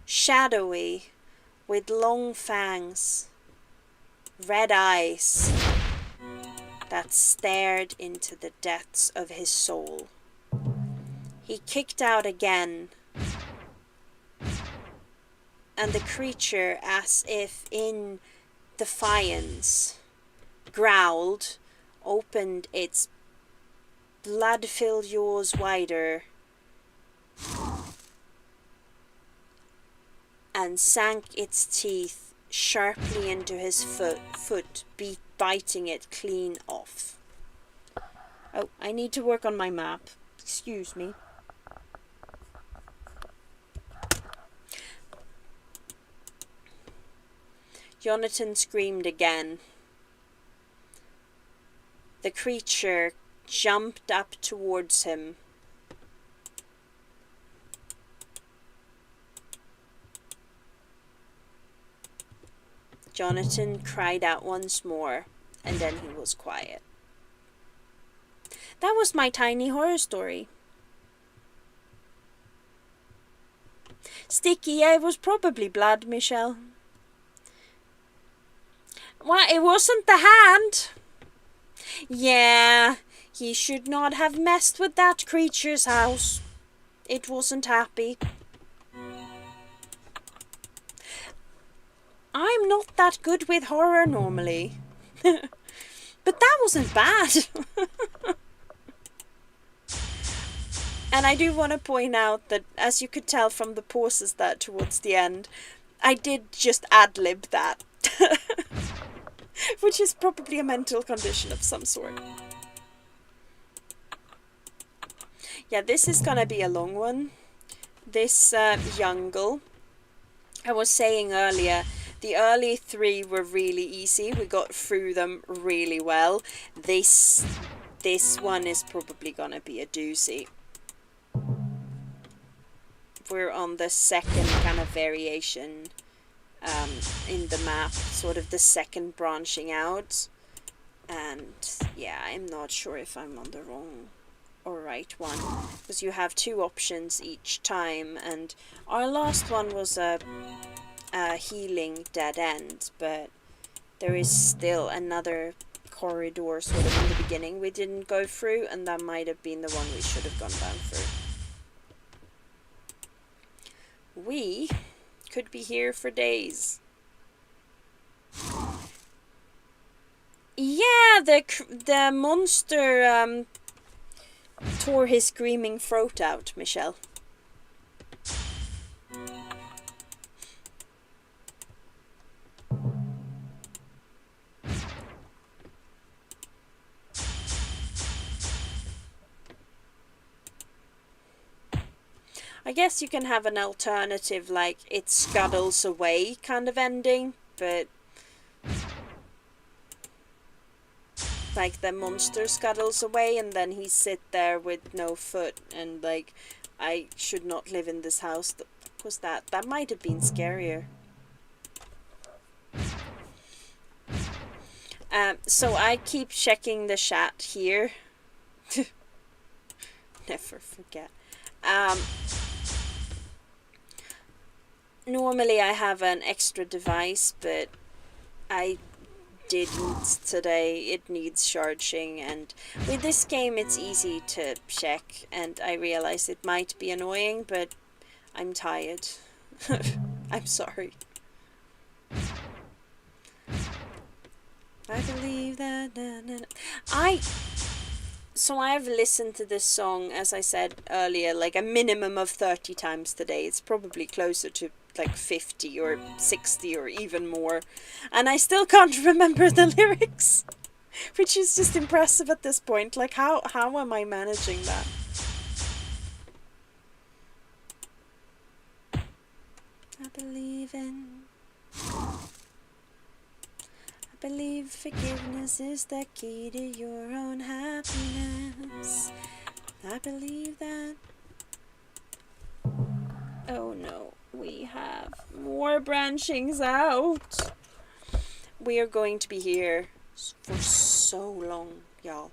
shadowy, with long fangs, red eyes that stared into the depths of his soul. He kicked out again, and the creature, as if in defiance, growled, opened its blood-filled jaws wider, and sank its teeth sharply into his foot, biting it clean off. Oh, I need to work on my map. Excuse me. Jonathan screamed again. The creature jumped up towards him. Jonathan cried out once more, and then he was quiet. That was my tiny horror story. Sticky, yeah, it was probably blood, Michelle. Well, it wasn't the hand. Yeah, he should not have messed with that creature's house. It wasn't happy. I'm not that good with horror normally. But that wasn't bad. And I do want to point out that, as you could tell from the pauses that towards the end, I did just ad-lib that. Which is probably a mental condition of some sort. Yeah, this is gonna be a long one. This jungle. I was saying earlier, the early 3 were really easy. We got through them really well. This one is probably gonna be a doozy. We're on the second kind of variation in the map, sort of the second branching out. And yeah, I'm not sure if I'm on the wrong or right one, because you have 2 options each time, and our last one was a healing dead end, but there is still another corridor sort of in the beginning we didn't go through, and that might have been the one we should have gone down through. We could be here for days. Yeah, the monster tore his screaming throat out, Michelle. I guess you can have an alternative, like it scuttles away kind of ending, but like the monster scuttles away and then he sit there with no foot and like, I should not live in this house. What was that? That might have been scarier. So I keep checking the chat here. Never forget. Normally I have an extra device, but I didn't today. It needs charging, and with this game it's easy to check, and I realize it might be annoying, but I'm tired. I'm sorry. I believe that... So I've listened to this song, as I said earlier, like a minimum of 30 times today. It's probably closer to like 50 or 60 or even more. And I still can't remember the lyrics, which is just impressive at this point. Like, how am I managing that? I believe in... I believe forgiveness is the key to your own happiness. I believe that... Oh no. we have more branchings out. We are going to be here for so long, y'all.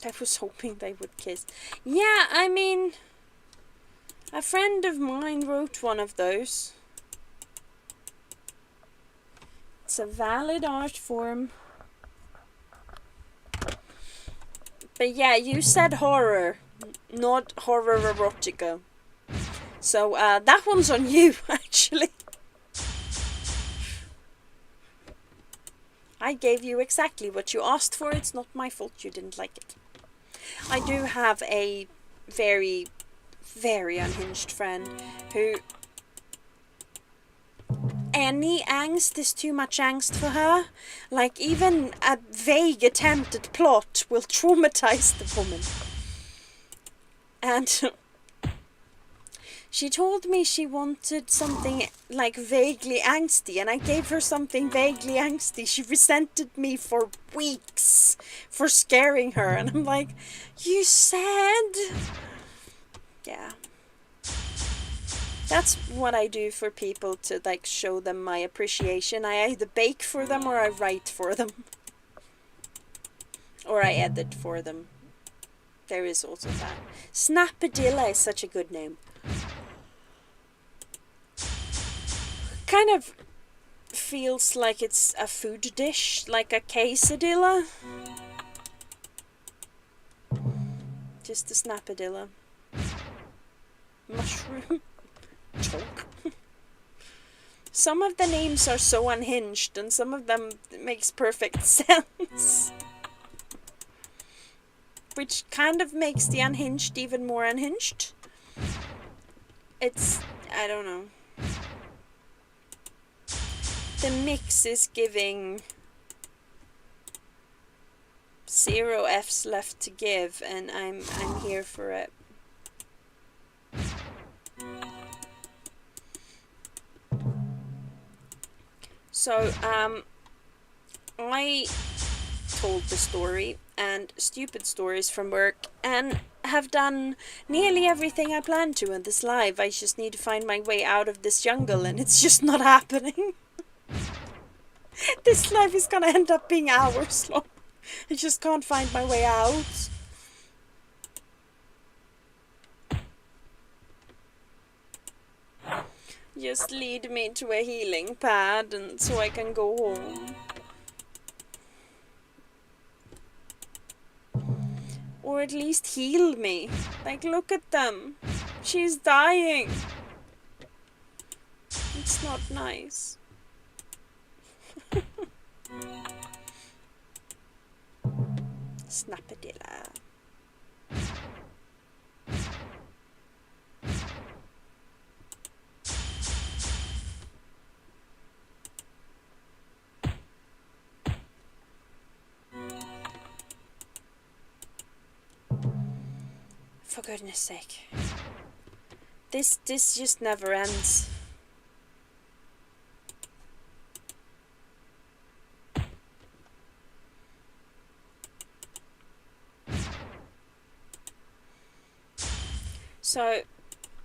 I was hoping they would kiss. Yeah, I mean, a friend of mine wrote one of those. It's a valid art form. But yeah, you said horror, not horror erotica. So that one's on you, actually. I gave you exactly what you asked for. It's not my fault you didn't like it. I do have a very, very unhinged friend who... any angst is too much angst for her. Like, even a vague attempt at plot will traumatize the woman. And she told me she wanted something like vaguely angsty, and I gave her something vaguely angsty. She resented me for weeks for scaring her, and I'm like, you said... Yeah. That's what I do for people to like show them my appreciation. I either bake for them or I write for them. Or I edit for them. There is also that. Snapadilla is such a good name. Kind of feels like it's a food dish, like a quesadilla. Just a snapadilla. Mushroom. Chalk. Some of the names are so unhinged, and some of them makes perfect sense. Which kind of makes the unhinged even more unhinged. It's... I don't know. The mix is giving 0 F's left to give, and I'm here for it. So, I told the story and stupid stories from work and have done nearly everything I planned to in this live. I just need to find my way out of this jungle, and it's just not happening. This live is gonna end up being hours long. I just can't find my way out. Just lead me to a healing pad and so I can go home. Or at least heal me. Like, look at them. She's dying. It's not nice. Snapadilla. For goodness sake. This just never ends. So,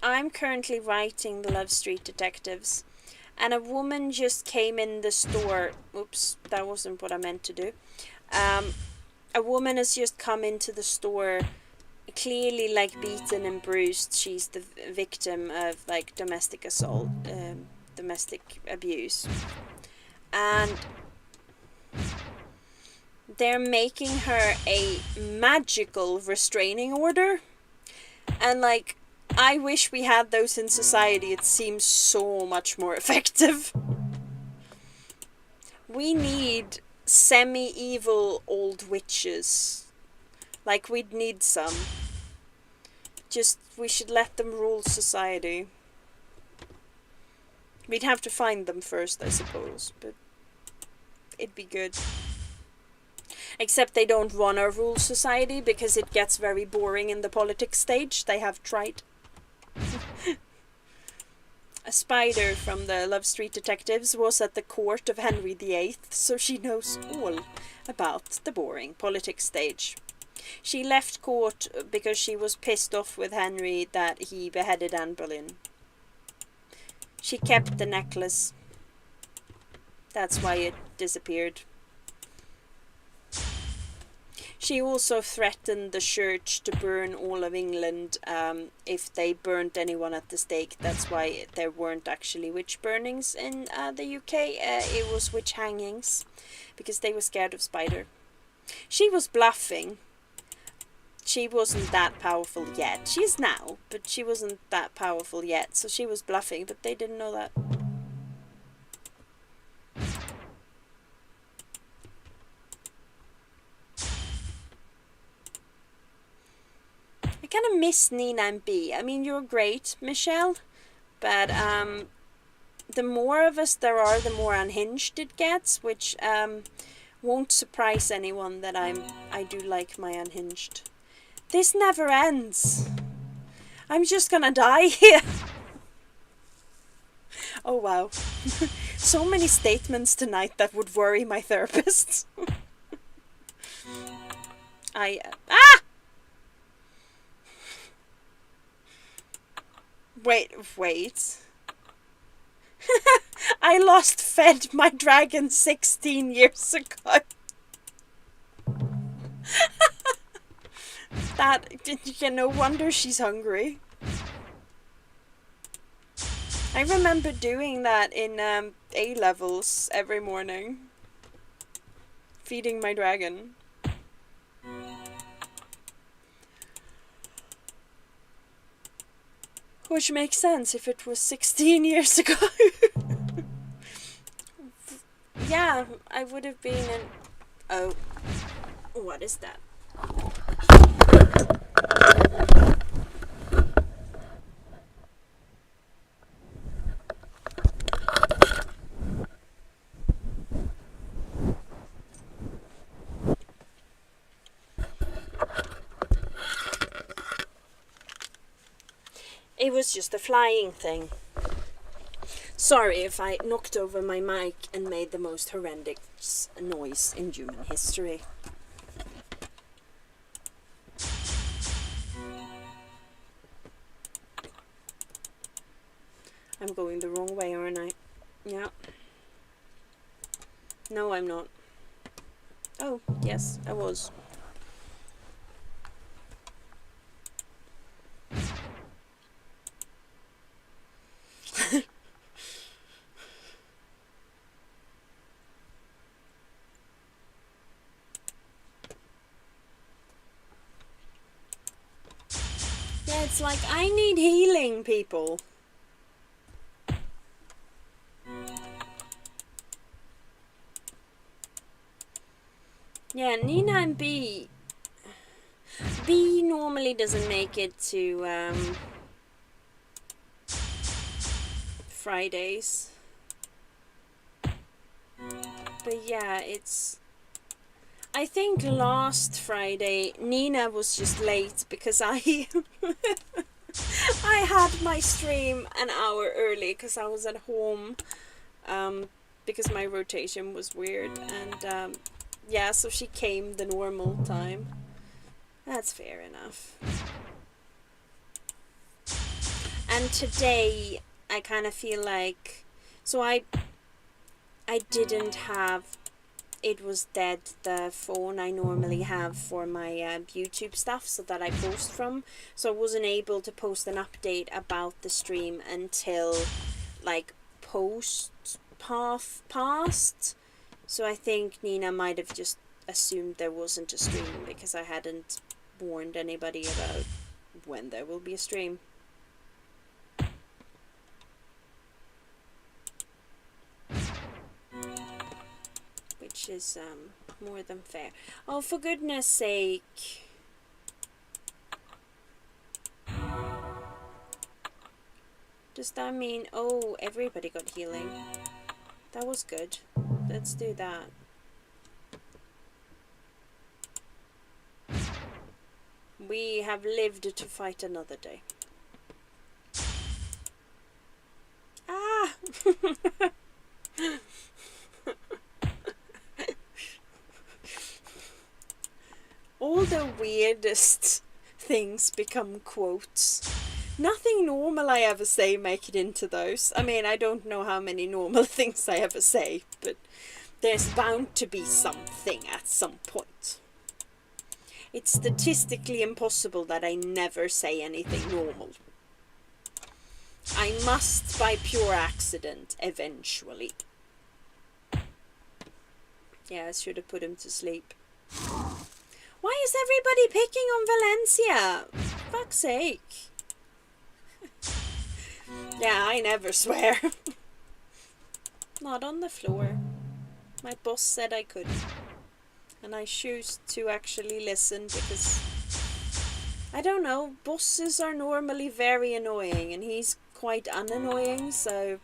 I'm currently writing The Love Street Detectives, and a woman just came in the store. Oops, that wasn't what I meant to do. A woman has just come into the store, clearly like beaten and bruised. She's the victim of like domestic assault, domestic abuse, and they're making her a magical restraining order. And like, I wish we had those in society. It seems so much more effective. We need semi-evil old witches. Like, we'd need some. Just, we should let them rule society. We'd have to find them first, I suppose, but it'd be good. Except they don't want a rule society because it gets very boring in the politics stage. They have tried. A spider from the Love Street Detectives was at the court of Henry VIII, so she knows all about the boring politics stage. She left court because she was pissed off with Henry that he beheaded Anne Boleyn. She kept the necklace. That's why it disappeared. She also threatened the church to burn all of England if they burnt anyone at the stake. That's why there weren't actually witch burnings in the UK. It was witch hangings because they were scared of Spider. She was bluffing. She wasn't that powerful yet. She is now, but she wasn't that powerful yet. So she was bluffing, but they didn't know that. I kind of miss Nina and B. I mean, you're great, Michelle, but the more of us there are, the more unhinged it gets, which won't surprise anyone that I do like my unhinged. This never ends. I'm just gonna die here. Oh wow. So many statements tonight that would worry my therapist. Wait. I lost fed my dragon 16 years ago. No wonder she's hungry. I remember doing that in A levels every morning. Feeding my dragon. Which makes sense if it was 16 years ago. Yeah, I would have been in... Oh. What is that? It was just a flying thing. Sorry if I knocked over my mic and made the most horrendous noise in human history. I'm going the wrong way, aren't I? Yeah. No, I'm not. Oh, yes, I was. Yeah, it's like, I need healing, people. Yeah, Nina and B. B normally doesn't make it to Fridays. But yeah, it's... I think last Friday Nina was just late because I I had my stream an hour early because I was at home because my rotation was weird, and yeah, so she came the normal time. That's fair enough. And today I kind of feel like, so I didn't have, it was dead, the phone I normally have for my YouTube stuff, so that I post from, so I wasn't able to post an update about the stream until like past. So I think Nina might have just assumed there wasn't a stream because I hadn't warned anybody about when there will be a stream. Which is more than fair. Oh, for goodness sake. Does that mean, oh, everybody got healing? That was good. Let's do that. We have lived to fight another day. Ah! All the weirdest things become quotes. Nothing normal I ever say make it into those. I mean, I don't know how many normal things I ever say, but there's bound to be something at some point. It's statistically impossible that I never say anything normal. I must, by pure accident, eventually. Yeah, I should have put him to sleep. Why is everybody picking on Valencia? Fuck's sake. Yeah, I never swear. Not on the floor. My boss said I could. And I choose to actually listen because, I don't know, bosses are normally very annoying and he's quite unannoying, so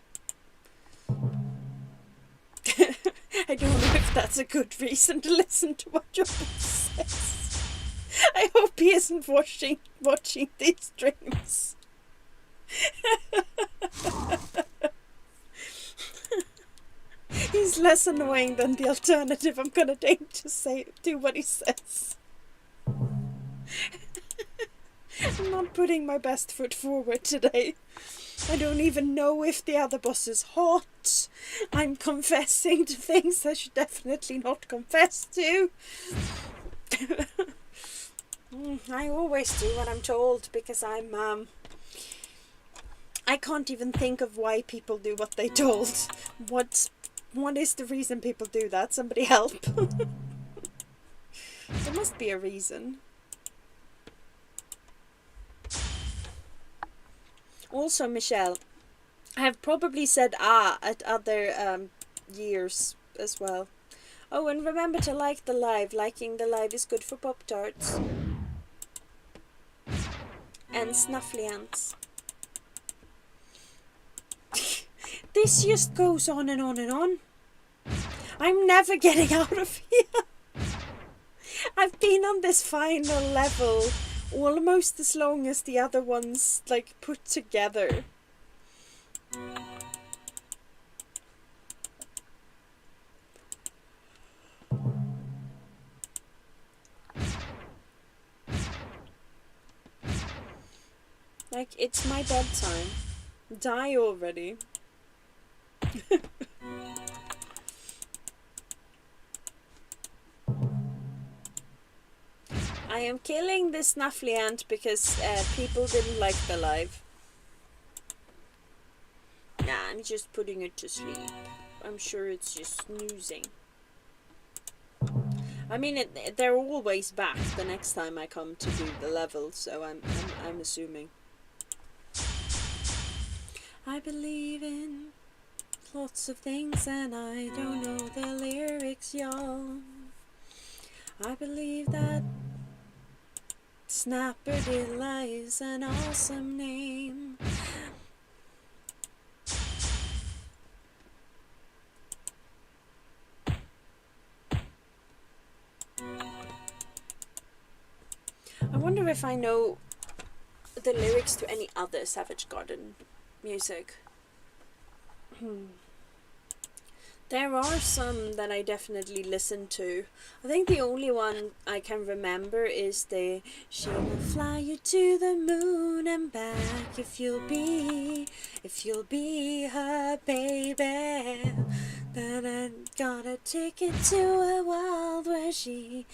I don't know if that's a good reason to listen to what your boss says. I hope he isn't watching these streams. He's less annoying than the alternative. I'm gonna aim to do what he says. I'm not putting my best foot forward today. I don't even know if the other boss is hot. I'm confessing to things I should definitely not confess to. I always do what I'm told because I can't even think of why people do what they told. What is the reason people do that? Somebody help. There must be a reason. Also, Michelle, I have probably said at other years as well. Oh, and remember to like the live. Liking the live is good for Pop-Tarts. And snuffly ants. This just goes on and on and on. I'm never getting out of here. I've been on this final level almost as long as the other ones, like, put together. Like, it's my bedtime. Die already. I am killing this snuffly ant because people didn't like the live. Nah, I'm just putting it to sleep. I'm sure it's just snoozing. I mean, they're always back the next time I come to do the level, so I'm assuming. I believe in lots of things and I don't know the lyrics, y'all. I believe that Snapperdilla is an awesome name. I wonder if I know the lyrics to any other Savage Garden music. There are some that I definitely listen to. I think the only one I can remember is the "She will fly you to the moon and back if you'll be her baby. Then I got a ticket to a world where she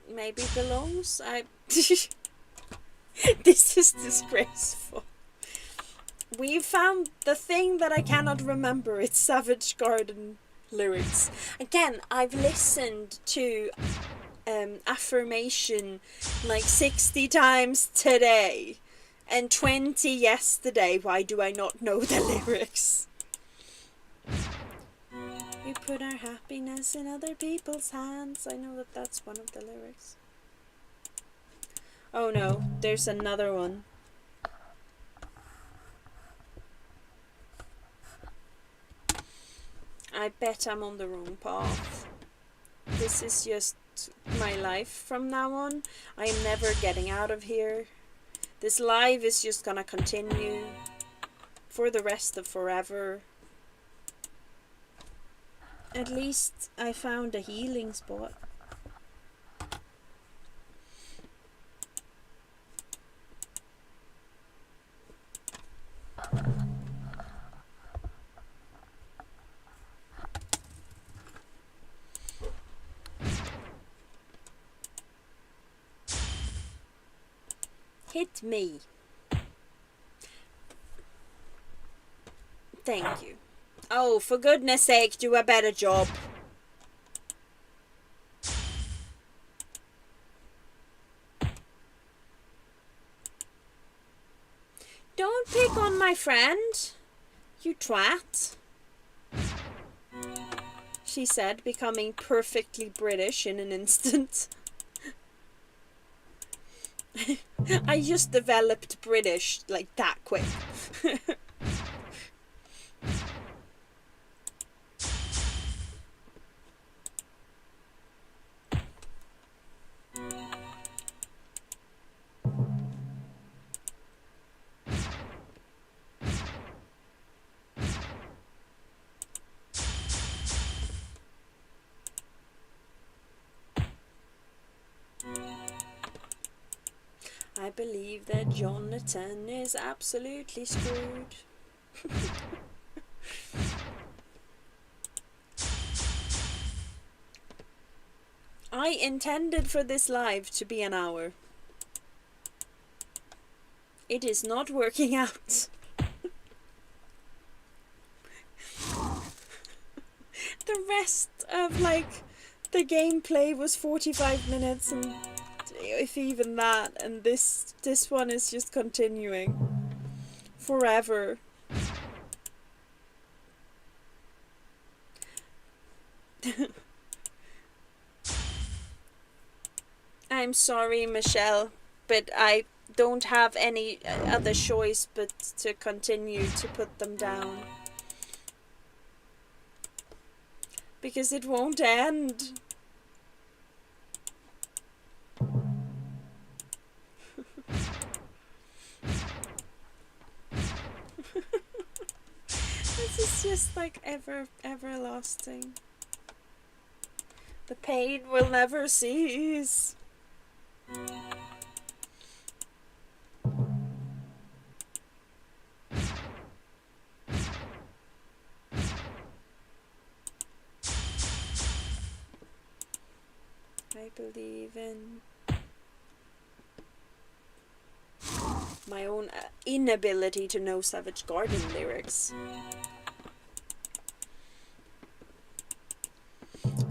maybe belongs." This is disgraceful. We found the thing that I cannot remember. It's Savage Garden lyrics. Again, I've listened to Affirmation like 60 times today and 20 yesterday. Why do I not know the lyrics? We put our happiness in other people's hands. I know that that's one of the lyrics. Oh no, there's another one. I bet I'm on the wrong path. This is just my life from now on. I am never getting out of here. This live is just gonna continue for the rest of forever. At least I found a healing spot. Hit me. Thank you. Oh, for goodness sake, do a better job. Don't pick on my friend, you twat, she said, becoming perfectly British in an instant. I just developed British like that quick. I believe that Jonathan is absolutely screwed. I intended for this live to be an hour. It is not working out. The rest of the gameplay was 45 minutes, and if even that, and this one is just continuing forever. I'm sorry, Michelle, but I don't have any other choice but to continue to put them down. Because it won't end. This is just like everlasting. The pain will never cease. I believe in my own inability to know Savage Garden lyrics.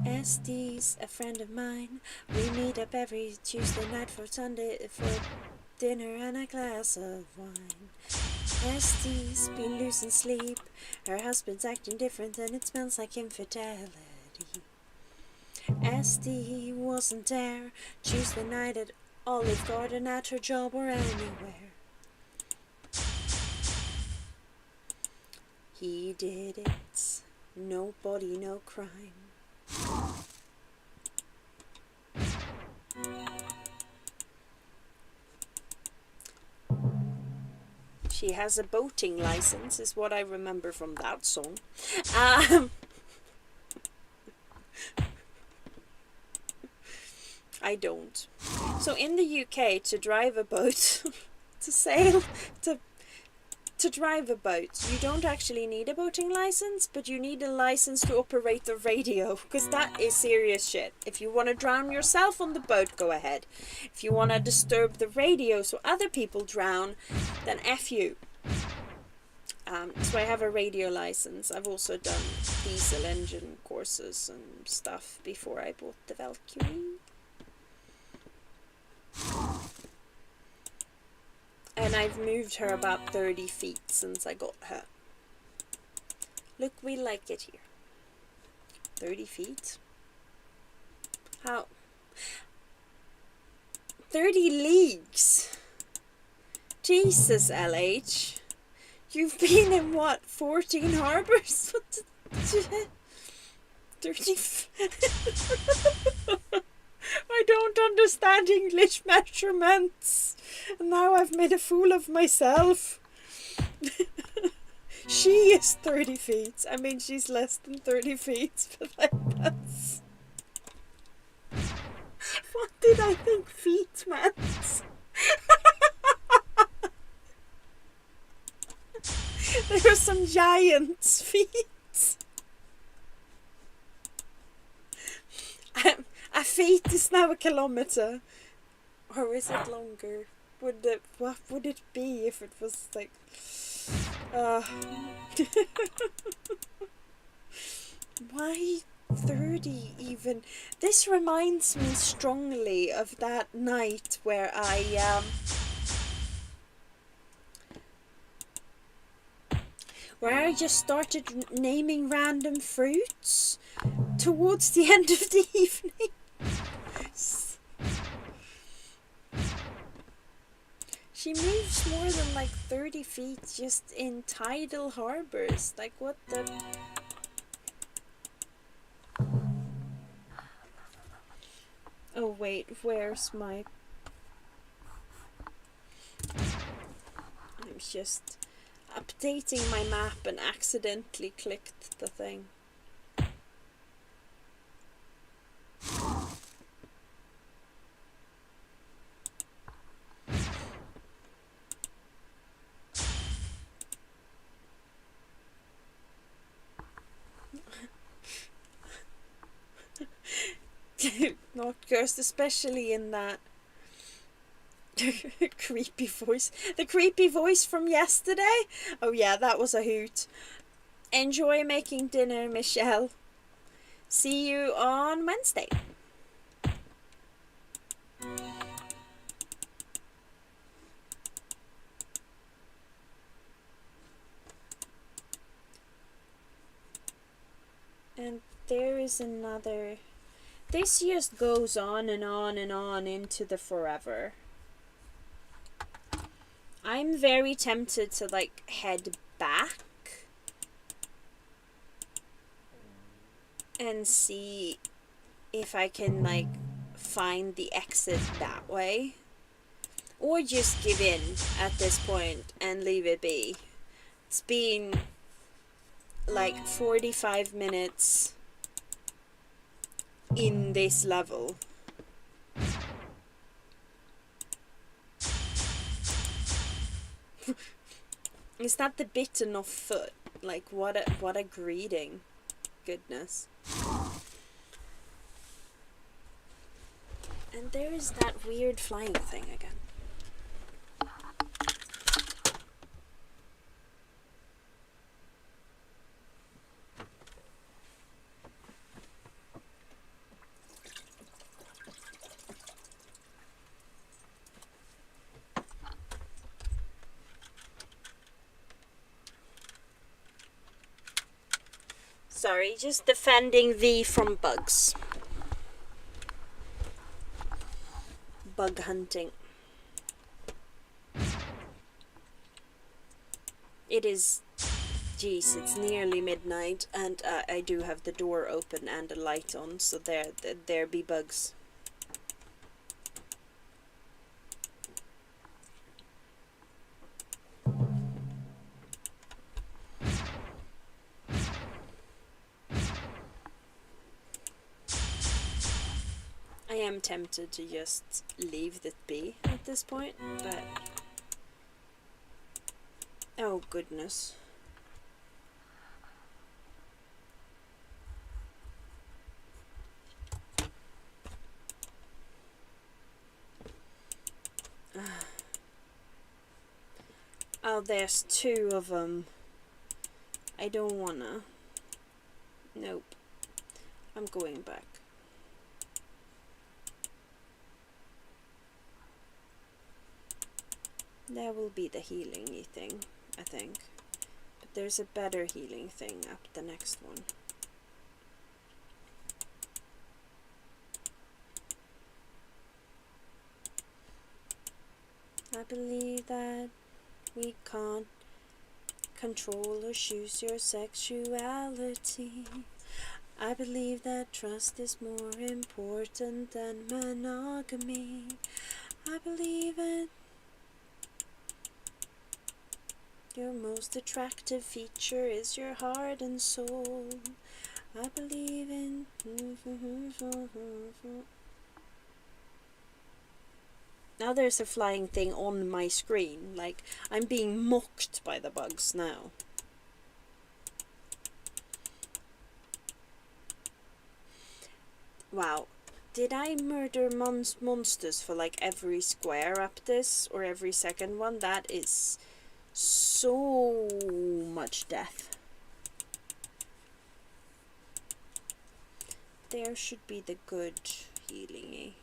SD's a friend of mine. We meet up every Tuesday night for dinner and a glass of wine. SD's been losing sleep. Her husband's acting different and it smells like infidelity. SD wasn't there Tuesday night at Olive Garden, at her job, or anywhere. He did it. Nobody, no crime. She has a boating license, is what I remember from that song. I don't. So in the UK, to drive a boat, to sail, to drive a boat, you don't actually need a boating license, but you need a license to operate the radio, because that is serious shit. If you want to drown yourself on the boat, go ahead. If you want to disturb the radio so other people drown, then F you. So I have a radio license. I've also done diesel engine courses and stuff before I bought the Valkyrie. And I've moved her about 30 feet since I got her. Look, we like it here. 30 feet? How? 30 leagues? Jesus, LH. You've been in what, 14 harbors? What the 30 understand English measurements. And now I've made a fool of myself. She is 30 feet. I mean, she's less than 30 feet, but like, that's... What did I think feet meant? There are some giants' feet. A feet is now a kilometer. Or is it longer? What would it be if it was like... Why 30 even? This reminds me strongly of that night where I just started naming random fruits towards the end of the evening. She moves more than like 30 feet just in tidal harbors. Like, what the... Oh wait, where's my... I'm just updating my map and accidentally clicked the thing. Not cursed, especially in that creepy voice. The creepy voice from yesterday? Oh yeah, that was a hoot. Enjoy making dinner, Michelle. See you on Wednesday. And there is another... This just goes on and on and on into the forever. I'm very tempted to like head back and see if I can like find the exit that way, or just give in at this point and leave it be. It's been like 45 minutes in this level. Is that the bitten off foot? Like, what a greeting. Goodness. And there is that weird flying thing again. Sorry, just defending V from bugs. Bug hunting. It is... Jeez, it's nearly midnight and I do have the door open and a light on, so there be bugs. I am tempted to just leave it be at this point, but... Oh goodness. Oh, there's two of them. I don't wanna. Nope. I'm going back. There will be the healing-y thing, I think. But there's a better healing thing up the next one. I believe that we can't control or choose your sexuality. I believe that trust is more important than monogamy. I believe it. Your most attractive feature is your heart and soul. I believe in. Now there's a flying thing on my screen, like I'm being mocked by the bugs now. Wow, did I murder monsters for like every square up this, or every second one? That is so much death. There should be the good healing-y.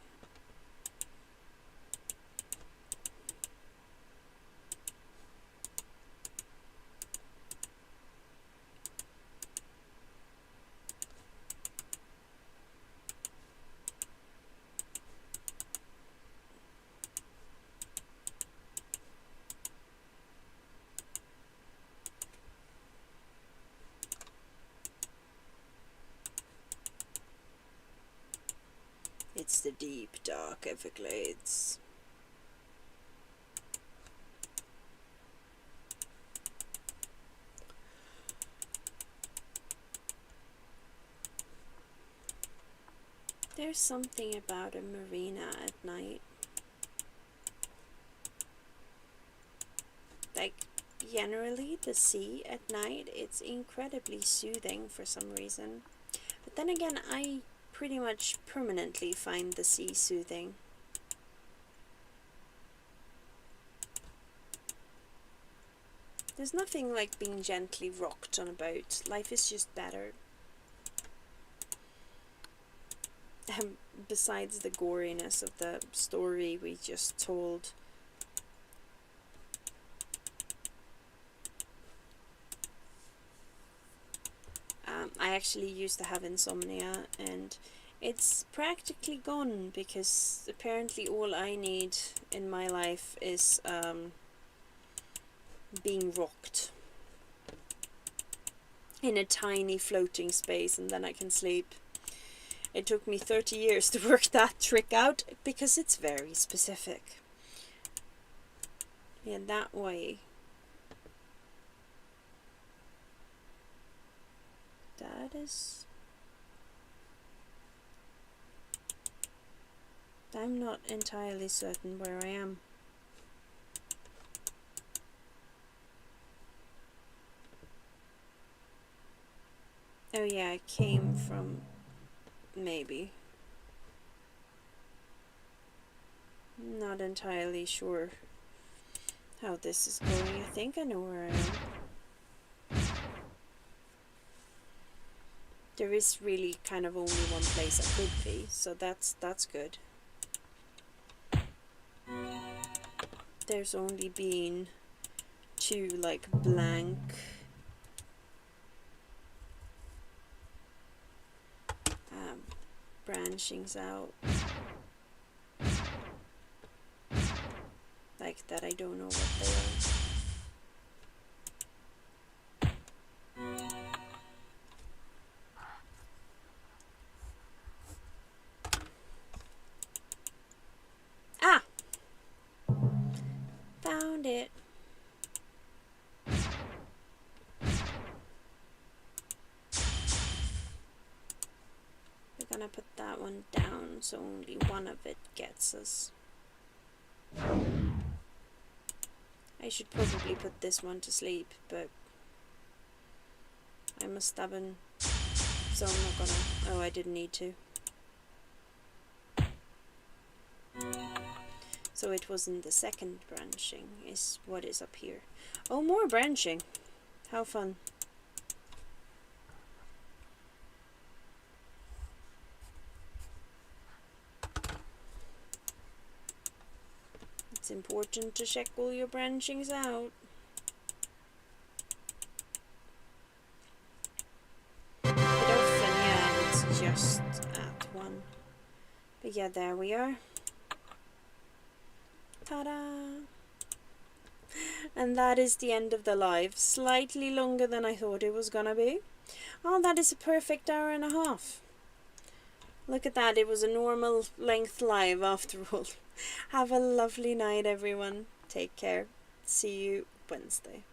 It's the deep, dark Everglades. There's something about a marina at night. Like, generally, the sea at night, it's incredibly soothing for some reason. But then again, I pretty much permanently find the sea soothing. There's nothing like being gently rocked on a boat. Life is just better. Besides the goriness of the story we just told. I actually used to have insomnia, and it's practically gone, because apparently all I need in my life is being rocked in a tiny floating space, and then I can sleep. It took me 30 years to work that trick out, because it's very specific. Yeah, that way. That is... I'm not entirely certain where I am. Oh yeah, I came from... maybe. Not entirely sure how this is going. I think I know where I am. There is really kind of only one place I could be, so that's good. There's only been 2 like blank branchings out, like that. I don't know what they are. Ah! Found it. We're gonna put that one down so only one of it gets us. I should probably put this one to sleep, but I'm a stubborn, so I'm not gonna. Oh, I didn't need to. So it wasn't the second branching, is what is up here. Oh, more branching. How fun. It's important to check all your branchings out. But often, yeah, it's just at one. But yeah, there we are. Ta-da! And that is the end of the live. Slightly longer than I thought it was gonna be. Oh, that is a perfect hour and a half. Look at that, it was a normal length live after all. Have a lovely night, everyone. Take care. See you Wednesday.